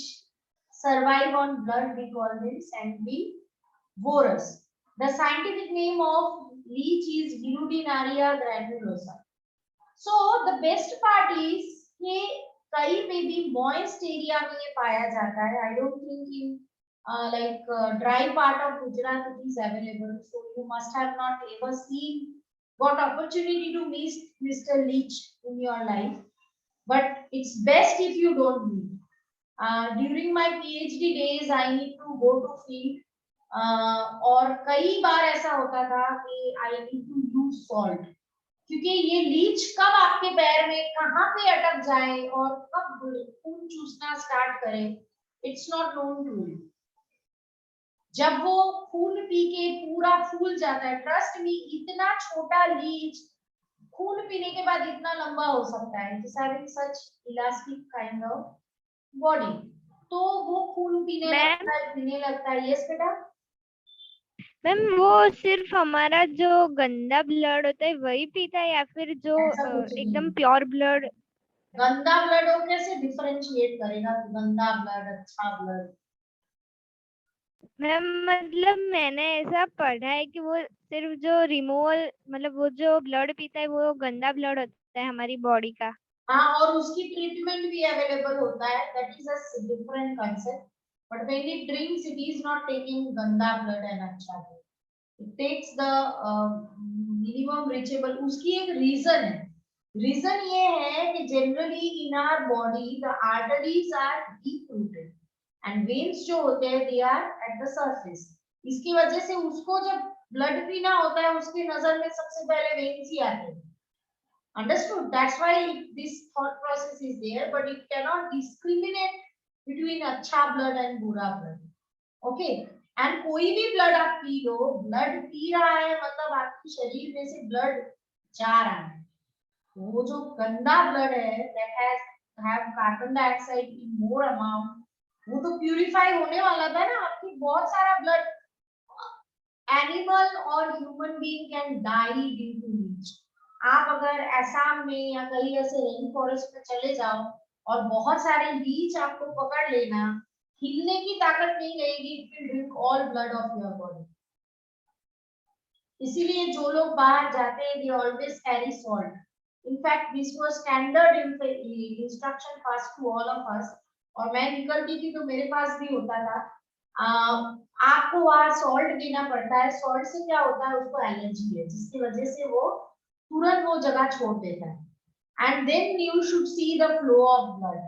survive on blood, we call them sanguivorous. The scientific name of leech is Gludinaria granulosa. So the best part is कि कहीं पे भी moist area में ये पाया जाता है. I don't think in dry part of Gujarat it is available. So you must have not ever seen, got opportunity to meet Mr. Leech in your life. But it's best if you don't meet. During my PhD days, I need to go to field. और कई बार ऐसा होता था कि I need to use salt. क्योंकि ये Leach कब आपके पैर में कहाँ पे अटक जाए और कब खून चूसना स्टार्ट करे, it's not known to you. जब वो खून पी के पूरा फूल जाता है, ट्रस्ट मी, इतना छोटा लीच खून पीने के बाद इतना लंबा हो सकता है, it's having such elastic kind of body. तो वो खून पीने लगता है। यस बेटा। मैम वो सिर्फ हमारा जो गंदा ब्लड होता है वही पीता है या फिर जो ऐसा कुछ नहीं एकदम है। Pure blood? गंदा ब्लड वो कैसे डिफरेंशिएट करेगा गंदा ब्लड अच्छा ब्लड? मैम मतलब मैंने ऐसा पढ़ा है कि वो सिर्फ जो रिमूवल मतलब वो जो ब्लड पीता है वो गंदा ब्लड होता है हमारी बॉडी का। हाँ, और उसकी ट्रीटमेंट भी अवेलेबल होता है, that is a different concept. But when it drinks it is not taking गंदा ब्लड एंड अच्छा blood, it takes the minimum reachable. उसकी एक रीजन है। रीजन ये है कि generally in our body the arteries are deep rooted and veins जो होते हैं they are at the surface. इसकी वजह से उसको जब ब्लड पीना होता है उसकी नजर में सबसे पहले वेन्स ही आते हैं। Understood? That's why this thought process is there, but it cannot discriminate between अच्छा blood and बुरा blood. Okay? And कोई भी blood आप पी लो, blood पी रहा है मतलब आपके शरीर में से blood जा रहा है। वो जो गंदा blood है, that has have carbon dioxide in more amount, वो तो purify होने वाला था ना। आपकी बहुत सारा blood, animal और human being can die due to leech. आप अगर असम में या कहीं ऐसे रेन फॉरेस्ट में चले जाओ और बहुत सारे लीच आपको पकड़ लेना, हिलने की ताकत नहीं रहेगी, it will drink all blood of your body. इसीलिए जो लोग बाहर जाते हैं they always carry salt. In fact this was standard instruction pass to all of us, और मैं निकलती थी तो मेरे पास भी होता था। आपको वहां सॉल्ट देना पड़ता है। सॉल्ट से क्या होता है, उसको एलर्जी है जिसकी वजह से वो तुरंत वो जगह छोड़ देता है। And then you should see the flow of blood.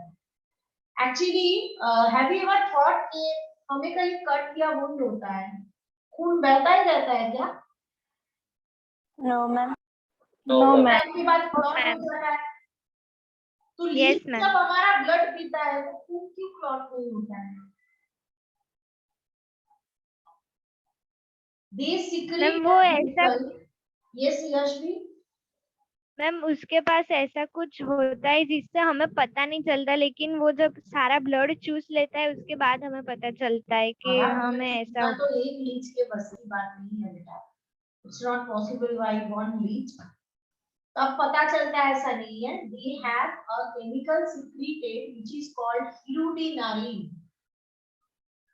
Actually have you ever thought कि हमें कहीं कट या वुंड होता है, खून बहता ही रहता है क्या? No ma'am. No ma'am. Time के बाद क्लॉट हो जाता है। तो Yes, लीच ma'am. जब हमारा ब्लड पीता है तो खून क्यों क्लॉट नहीं होता है? दे सीक्रेट मैम वो ऐसा यस यशवी। मैम उसके पास ऐसा कुछ होता है जिससे हमें पता नहीं चलता, लेकिन वो जब सारा ब्लड चूस लेता है उसके बाद हमें पता चलता है कि हमें ऐसा तो एक लीच के बस की बात नहीं है बेटा। It's not possible by one leech. तब पता चलता है, ऐसा नहीं है। They have a chemical secreted which is called hirudinarin.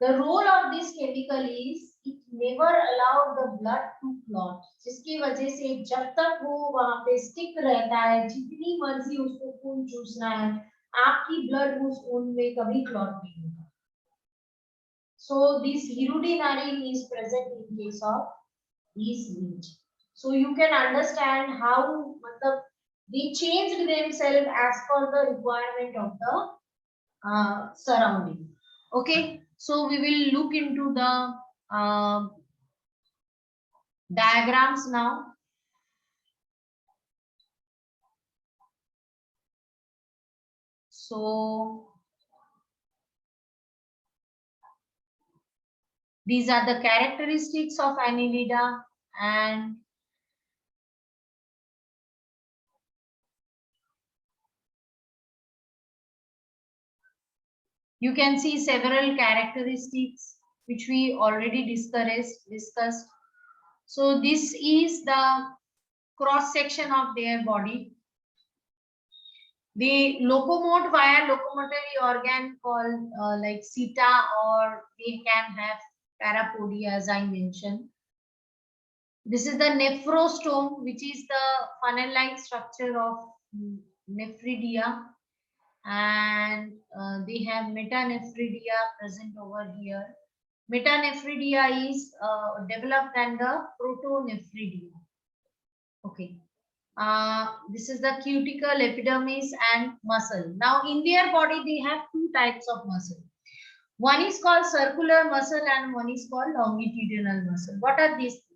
The role of this chemical is it never allowed the blood to clot, जिसकी वजह से जब तक वो वहां पे स्टिक रहता है, जितनी मर्जी उसको खून चूसना है, आपकी ब्लड उस खून में कभी क्लॉट नहीं होगा। So this hirudinarin is present in case of these leech. So you can understand how मतलब they changed themselves as per the requirement of the surrounding. Okay, so we will look into the diagrams now. So these are the characteristics of Annelida, and you can see several characteristics which we already discussed. So this is the cross section of their body. They locomote via locomotory organ called like seta, or they can have parapodia as I mentioned. This is the nephrostome, which is the funnel-like structure of nephridia, and they have metanephridia present over here. Metanephridia is developed than the protonephridia. Okay. This is the cuticle, epidermis, and muscle. Now, in their body, they have two types of muscle. One is called circular muscle and one is called longitudinal muscle. What are these things?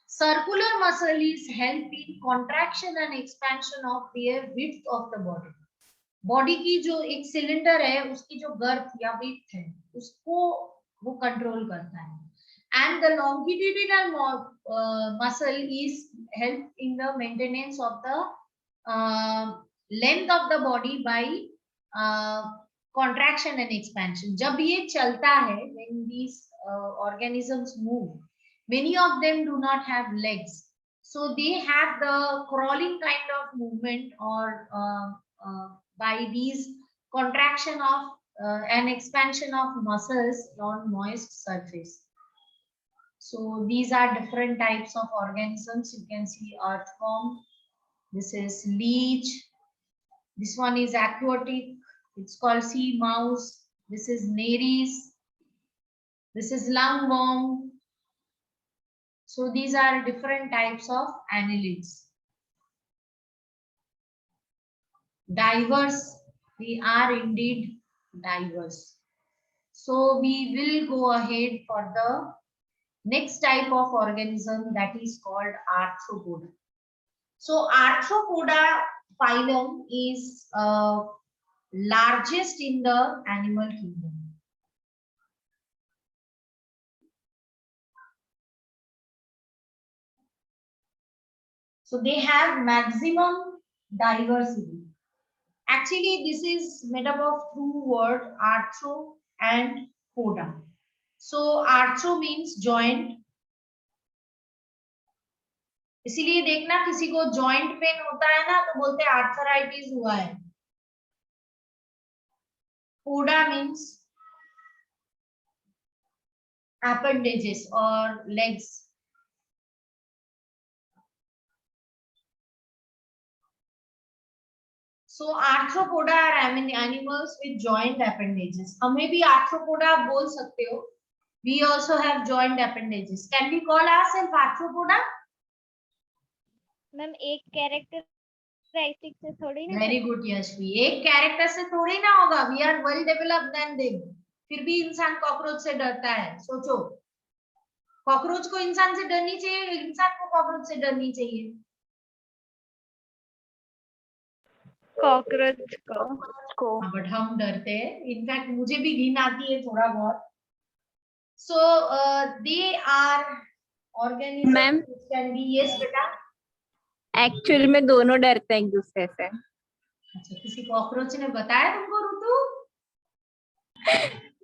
Circular muscle is help in contraction and expansion of their width of the body. Body की जो एक cylinder है उसकी जो गर्थ या width है उसको वो कंट्रोल करता है. And the longitudinal muscle is help in the maintenance of the length of the body by contraction and expansion. जब ये चलता है, when these organisms move, many of them do not have legs, so they have the crawling kind of movement or by these contraction of and expansion of muscles on moist surface. So these are different types of organisms. You can see earthworm. This is leech. This one is aquatic. It's called sea mouse. This is Nereis. This is lungworm. So these are different types of annelids. Diverse. We are indeed diverse. So we will go ahead for the next type of organism, that is called arthropoda. So arthropoda phylum is largest in the animal kingdom. So they have maximum diversity. Actually, this is made up of two words, arthro and poda. So arthro means joint. इसीलिए देखना किसी को joint pain होता है ना तो बोलते हैं आर्थराइटिस हुआ है. पोडा means appendages or legs. So arthropoda are animals with joint appendages. हमें भी arthropoda आप बोल सकते हो. We also have joint appendages. Can we call ourselves arthropoda? Ma'am एक कैरेक्टरिस्टिक से थोड़ी ना. Very good Yashvi. एक कैरेक्टर से थोड़ी ना होगा. We are well developed than them. फिर भी इंसान कॉकरोच से डरता है. सोचो, कॉकरोच को इंसान से डरनी चाहिए, इंसान को कॉकरोच से डरनी चाहिए. कॉकरोच को. बट हम डरते हैं. इनफैक्ट मुझे भी घिन आती है थोड़ा बहुत. So they are organism can be. Yes बेटा. एक्चुअली में दोनों डरते हैं एक दूसरे से. अच्छा, किसी कॉकरोच ने बताया तुमको ऋतु?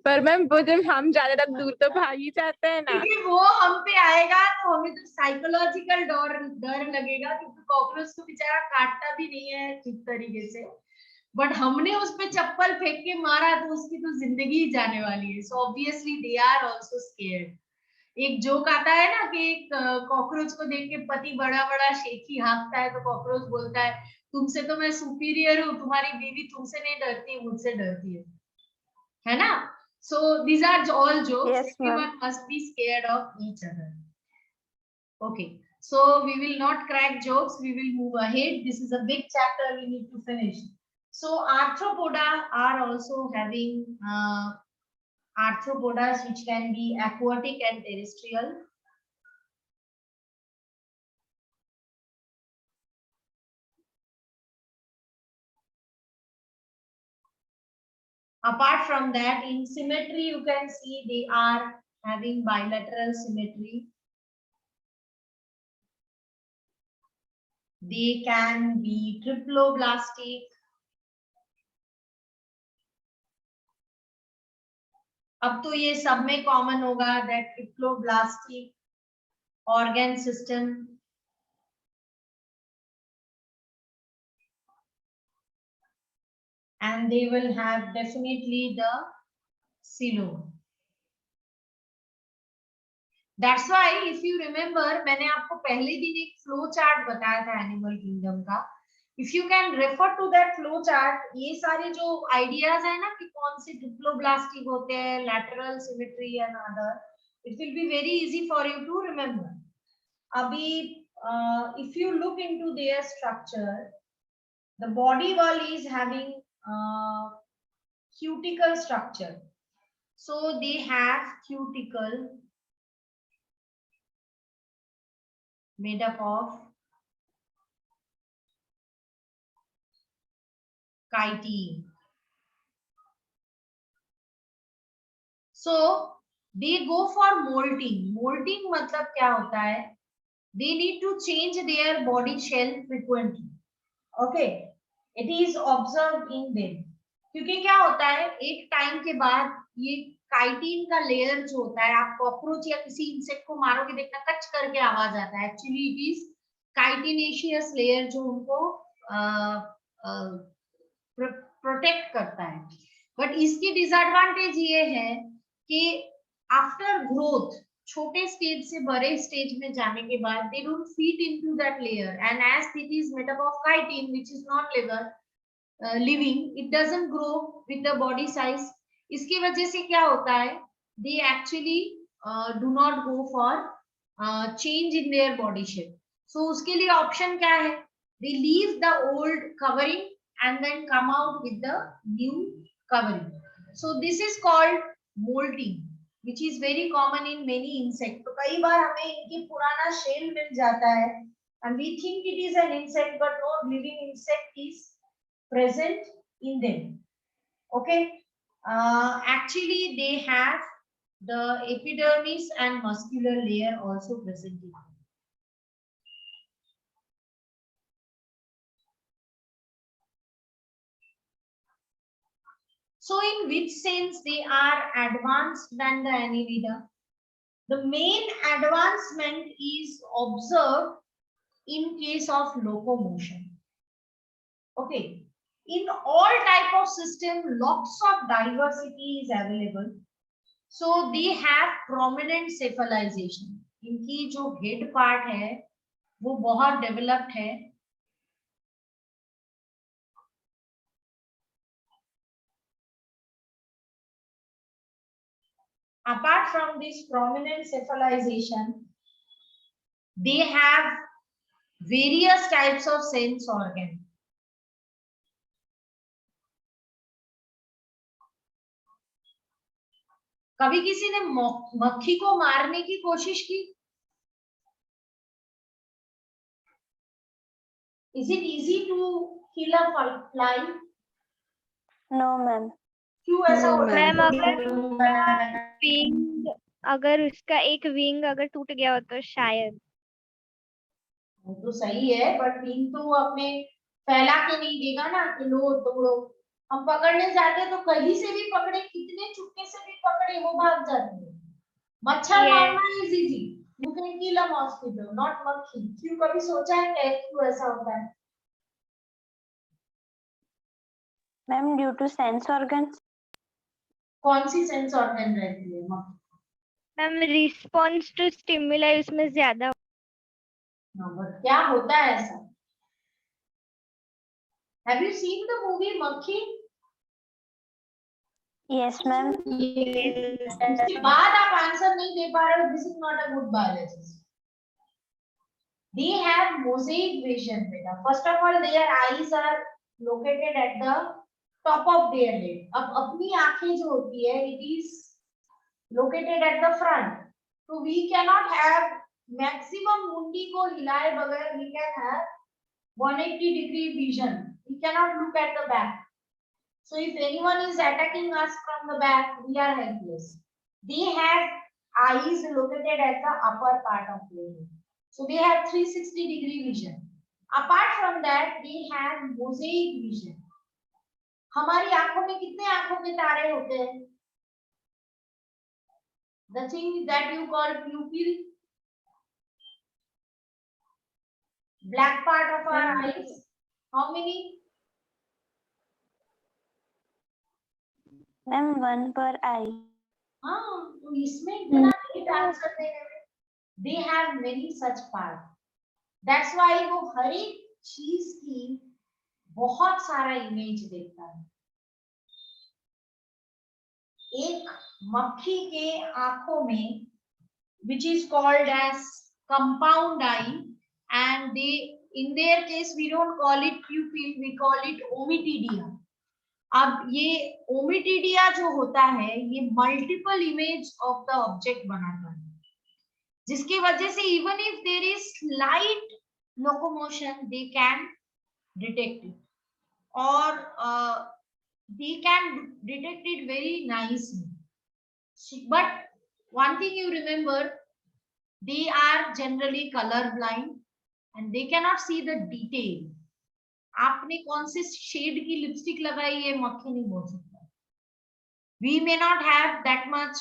पर मैम वो जब हम ज्यादा तक दूर तो भाग ही जाते हैं ना. क्योंकि वो हम पे आएगा तो हमें तो साइकोलॉजिकल डर लगेगा, क्योंकि कॉकरोच तो बेचारा काटता भी नहीं है ठीक तरीके से. बट हमने उस पे चप्पल फेंक के मारा तो उसकी तो जिंदगी ही जाने वाली है. So obviously they are also scared. एक जोक आता है ना कि एक कॉकरोच को देख के पति बड़ा बड़ा शेखी हाँकता है तो कॉकरोच बोलता है तुमसे तो मैं सुपीरियर हूँ, तुम्हारी बीवी तुमसे नहीं डरती, मुझसे डरती है ना. So these are all jokes. Yes, Everyone must be scared of each other. Okay, so we will not crack jokes. We will move ahead. This is a big chapter we need to finish. So arthropoda are also having arthropodas which can be aquatic and terrestrial. Apart from that, in symmetry, you can see they are having bilateral symmetry. They can be triploblastic. अब तो ये सब में common होगा that triploblastic organ system. And they will have definitely the coelom. That's why if you remember, मैंने आपको पहले दिन एक फ्लो चार्ट बताया था एनिमल किंगडम का. If you can refer to that flow chart, ये सारे जो ideas है ना कि कौन से triploblastic होते हैं, lateral symmetry and other, it will be very easy for you to remember. अभी if you look into their structure, the body wall is having cuticle structure. So they have cuticle made up of chitin. So they go for molting. Molting मतलब क्या होता है? They need to change their body shell frequently. Okay, it is observed in them. क्योंकि क्या होता है, एक time के बाद ये काइटिन का लेयर जो होता है, आप कॉकरोच या किसी इंसेक्ट को मारोगे देखना कच करके आवाज आता है, एक्चुअली इट इज काइटिनेशियस लेयर जो उनको प्रोटेक्ट करता है. बट इसकी डिसएडवांटेज ये है कि आफ्टर ग्रोथ, छोटे स्टेज से बड़े स्टेज में जाने के बाद they don't fit into that layer, and as it is made up of chitin which is not living, it doesn't grow with the body size. इसकी वजह से क्या होता है, they actually do not go for change in their body shape. So उसके लिए option क्या है, they leave the old covering and then come out with the new covering. So this is called molting, which is very common in many insects. तो कई बार हमें इनकी पुराना shell मिल जाता है and we think it is an insect, but no living insect is present in them. Okay, actually they have the epidermis and muscular layer also present in them. So in which sense they are advanced than the Annelida? The main advancement is observed in case of locomotion. Okay, in all type of system, lots of diversity is available. So they have prominent cephalization. इनकी जो head part है वो बहुत developed है. Apart from this prominent cephalization, they have various types of sense organ. कभी किसी ने मक्खी को मारने की कोशिश की? Is it easy to kill a fly? No, ma'am. क्यों ऐसा होता है? मैम अगर उसका एक विंग अगर टूट गया हो तो शायद. वो तो सही है, बट विंग तो वो अपने फैला के नहीं देगा ना कि लो तोड़ो. हम पकड़ने जाते तो कहीं से भी पकड़े, कितने चुपके से भी पकड़े, वो भाग जाती है. मच्छर मारना is easy, you can kill a mosquito, not मक्खी. क्यों, कभी सोचा है क्या क्यों ऐसा होता है? Ma'am due to sense organs. कौन सी सेंस ऑर्गन रहती है मक्खी? मैम रिस्पॉन्स टू स्टिमुलाई उसमें ज्यादा. बट क्या होता है ऐसा? Have you seen the movie Makkhi? Yes ma'am. उसके बाद आप आंसर नहीं दे पा रहे हो, this is not a good biologist. They have mosaic vision, beta. First of all, their eyes are located at the top of their head. अब अपनी आंखें जो होती है, it is located at the front. So we cannot have maximum मुंडी को हिलाए बगैर we can have 180-degree vision. We cannot look at the back. So if anyone is attacking us from the back, we are helpless. They have eyes located at the upper part of their head. So they have 360-degree vision. Apart from that, they have mosaic vision. हमारी आंखों में कितने आंखों के तारे होते हैं? The thing that you call pupil, black part of our eyes. How many? Ma'am 1 per eye. हाँ, तो इसमें इतना नहीं आंसर देने में. They have many such parts. That's why वो हर एक चीज की बहुत सारा इमेज देखता है. एक मक्खी के आंखों में, which is called as compound eye, and they, in their case, we don't call it pupil, we call it ommatidia. अब ये ओमिटिडिया जो होता है, ये multiple image of the object बनाता है. जिसकी वजह से even if there is slight locomotion they can detect it, और they can detect it very nicely. But one thing you remember, they are generally color blind and they cannot see the detail. आपने कौन से shade की lipstick लगाई है मक्खी नहीं बोल सकता. We may not have that much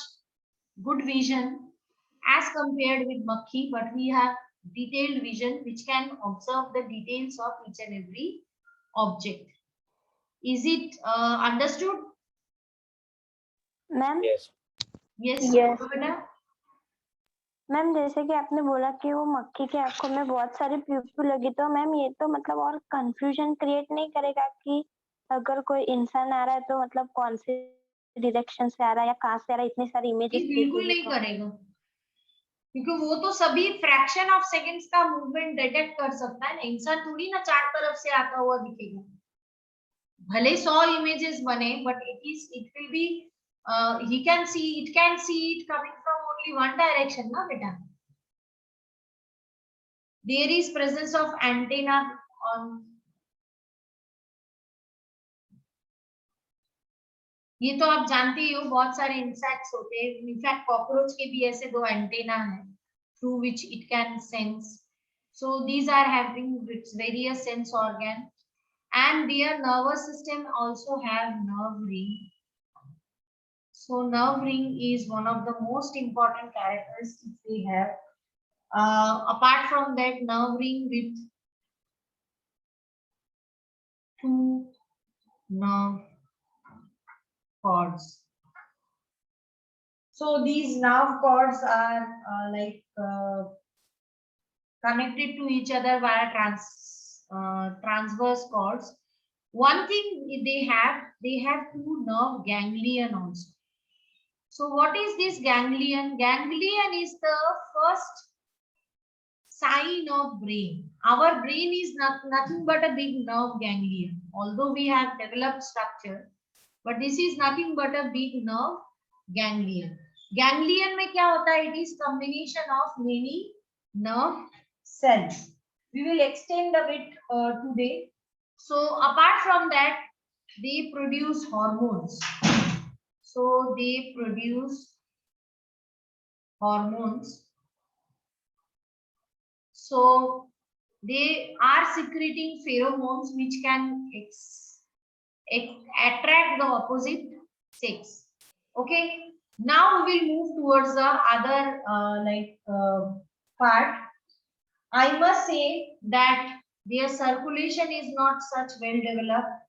good vision as compared with makhi, but we have detailed vision which can observe the details of each and every object. Is it understood? Ma'am Yes. Yes. बेटा. Ma'am जैसे कि आपने बोला कि वो मक्खी की आंखों में बहुत सारी प्यूपल लगी, तो मैम ये तो मतलब और कंफ्यूजन क्रिएट नहीं करेगा कि अगर कोई इंसान आ रहा है तो मतलब कौन से डायरेक्शन से आ रहा है या कहाँ से आ रहा है, इतनी सारी इमेजेस बिल्कुल नहीं करेगा, क्योंकि वो तो सभी फ्रैक्शन ऑफ सेकंड्स का मूवमेंट डिटेक्ट कर सकता है ना. इंसान थोड़ी ना चार तरफ से आता हुआ दिखेगा. भले 100 इमेजेस बने, but it will be he can see it coming from only one direction ना बेटा. There is presence of antenna on. ये तो आप जानते ही हो, बहुत सारे इंसेक्ट्स होते हैं. इनफैक्ट कॉकरोच के भी ऐसे 2 एंटेना है through which it can sense. So these are having its various sense organ, and their nervous system also have nerve ring. So nerve ring is one of the most important characteristics they have. Apart from that, nerve ring with 2 nerve cords. So these nerve cords are connected to each other via transverse cords. One thing they have 2 nerve ganglion also. So what is this ganglion? Ganglion is the first sign of brain. Our brain is nothing but a big nerve ganglion. Although we have developed structure, but this is nothing but a big nerve ganglion. Ganglion में क्या होता है? It is combination of many nerve cells. We will extend a bit today. So apart from that, they produce hormones. So they produce hormones. So they are secreting pheromones which can attract the opposite sex. Okay. Now we will move towards the other part. I must say that their circulation is not such well developed.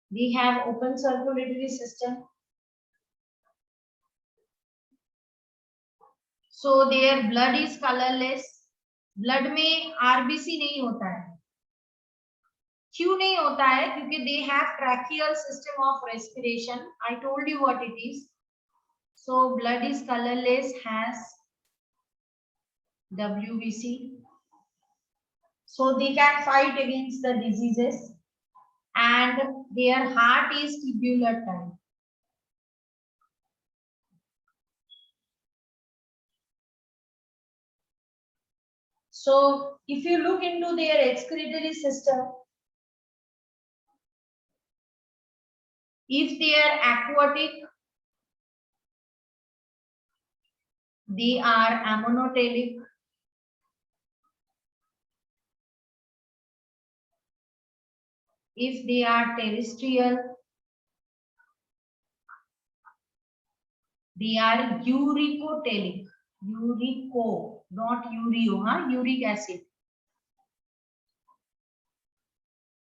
They have open circulatory system. So their blood is colorless. Blood में RBC नहीं होता है. क्यों नहीं होता है? क्योंकि they have tracheal system of respiration. I told you what it is. So blood is colorless, has WBC. So they can fight against the diseases, and their heart is tubular type. So if you look into their excretory system, if they are aquatic, they are ammonotelic. If they are terrestrial, they are uricotelic. Urico, not ureo, huh? Uric acid.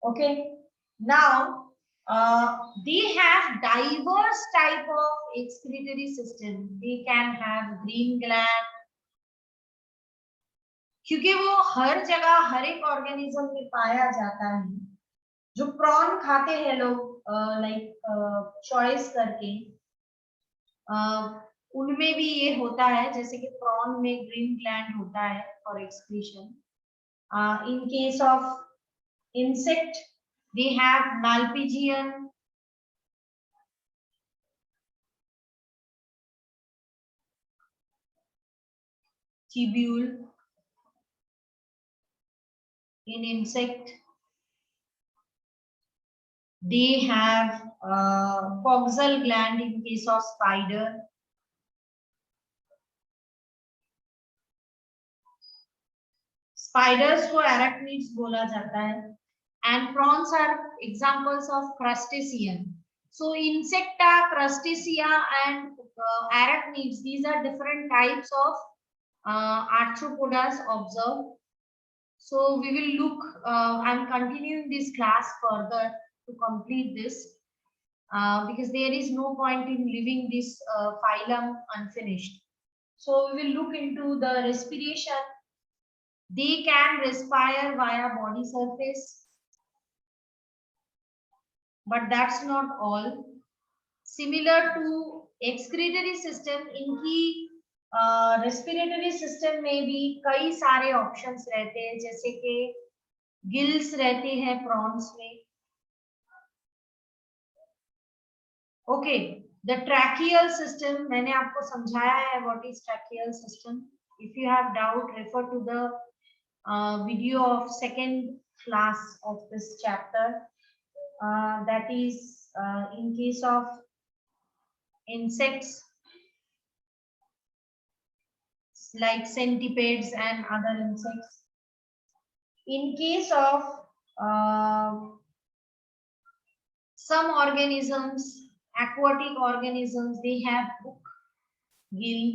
Okay. Now, they have diverse type of excretory system. They can have green gland. क्योंकि वो हर जगह हर एक organism में पाया जाता है. जो prawn खाते हैं लोग चॉइस करके, उनमें भी ये होता है. जैसे कि प्रॉन में ग्रीन ग्लैंड होता है for excretion. In case of insect, they have Malpighian. tubule in insect. They have coxal gland in case of spider. Spiders को arachnids बोला जाता है. And prawns are examples of crustacean. So insecta, crustacea, and arachnids, these are different types of arthropodas observed. So we will look, I'm continuing this class further to complete this because there is no point in leaving this phylum unfinished. So we will look into the respiration. They can respire via body surface, but that's not all. Similar to excretory system, इनकी respiratory system में भी कई सारे options रहते हैं, जैसे कि gills रहते हैं प्रॉन्स में. ओके, द ट्रैकियल सिस्टम मैंने आपको समझाया है what is tracheal system. If you have doubt refer to the video of second class of this chapter. That is in case of insects like centipedes and other insects. In case of some organisms, aquatic organisms, they have book gill.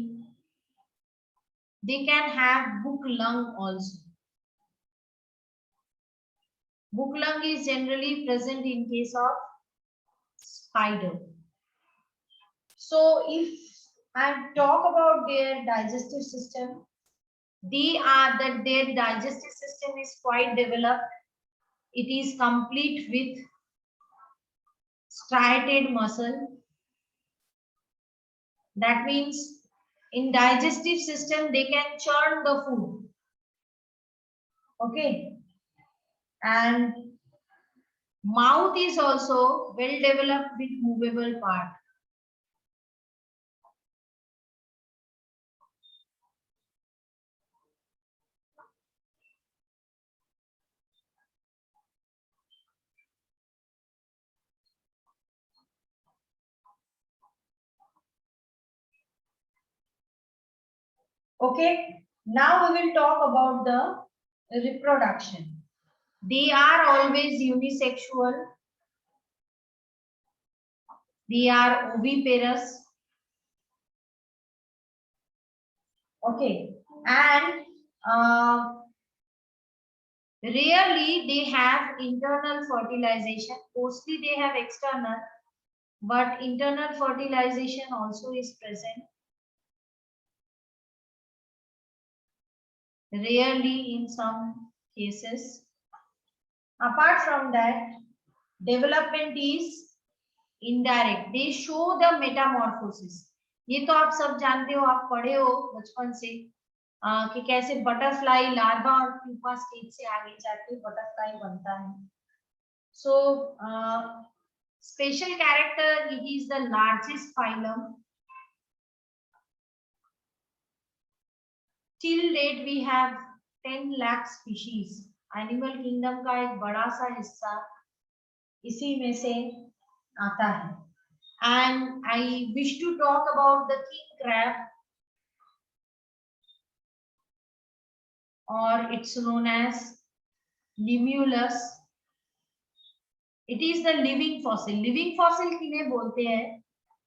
They can have book lung also. Book lung is generally present in case of spider. So if I talk about their digestive system, their digestive system is quite developed. It is complete with striated muscle. That means in digestive system they can churn the food. Okay, and mouth is also well developed with movable part. Okay, now we will talk about the reproduction. They are always unisexual. They are oviparous. Okay, and rarely they have internal fertilization. Mostly they have external, but internal fertilization also is present. Rarely in some cases. Apart from that, development is indirect. They show the metamorphosis. ये तो आप सब जानते हो, आप पढ़े हो बचपन से कि कैसे बटरफ्लाई लार्वा और प्यूपा स्टेज से आगे जाके बटरफ्लाई बनता है. So special character, it is the largest phylum. Till date we have 10 lakh species. Animal kingdom का एक बड़ा सा हिस्सा इसी में से आता है. And I wish to talk about the king crab, or it's known as Limulus. It is the living fossil. Living fossil किन्हें बोलते हैं?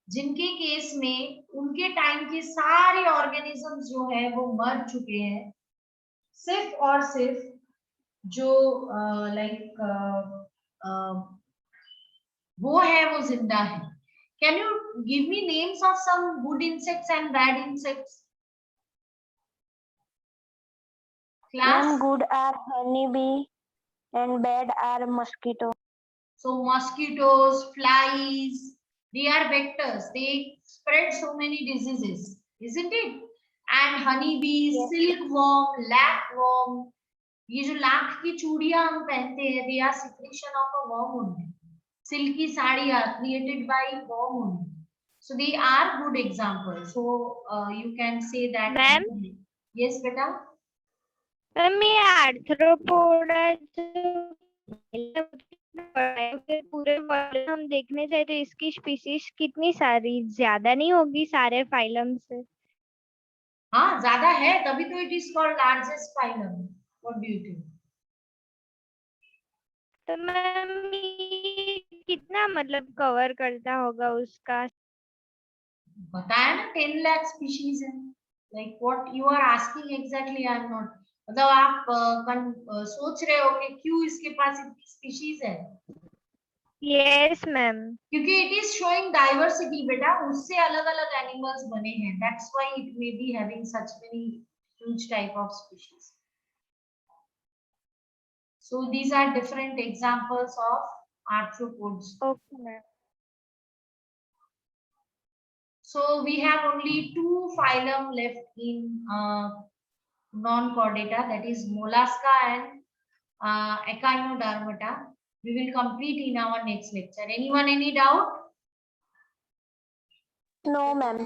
जिनके केस में उनके टाइम के सारे ऑर्गेनिजम्स जो है वो मर चुके हैं, सिर्फ और सिर्फ जो वो है वो जिंदा है. Can you give me names of some good insects and bad insects? Class? Some good are honeybee and bad are mosquito. So mosquitoes, flies, they are vectors. They spread so many diseases, isn't it? And honeybees, Yes. silkworm, lapworm. ये जो लाख की चूड़ियां हम पहनते हैं, they are secretion of a worm only. Silky साड़ियां created by worm only. So they are good examples. So you can say that. Ma'am? Yes, beta. Ma'am ये arthropoda पूरे वर्ल्ड में हम देखने जाए तो इसकी स्पीशीज कितनी सारी ज्यादा नहीं होगी सारे फाइलम से? हाँ ज्यादा है, तभी तो it is called largest phylum. What do you think? तो मैम ये कितना मतलब कवर करता होगा उसका? बताया ना 10 लाख स्पीशीज है. Like what you are asking exactly, I am not. मतलब आप सोच रहे हो कि क्यों इसके पास इतनी स्पीशीज है. Yes ma'am. क्योंकि इट इज शोइंग डाइवर्सिटी बेटा, उससे अलग अलग एनिमल्स बने हैं. That's why it may be having such many huge type of species. So these are different examples of arthropods. Okay ma'am. So we have only 2 phylum left in non-chordata, that is Mollusca and Echinodermata. We will complete in our next lecture. Anyone any doubt? No, ma'am.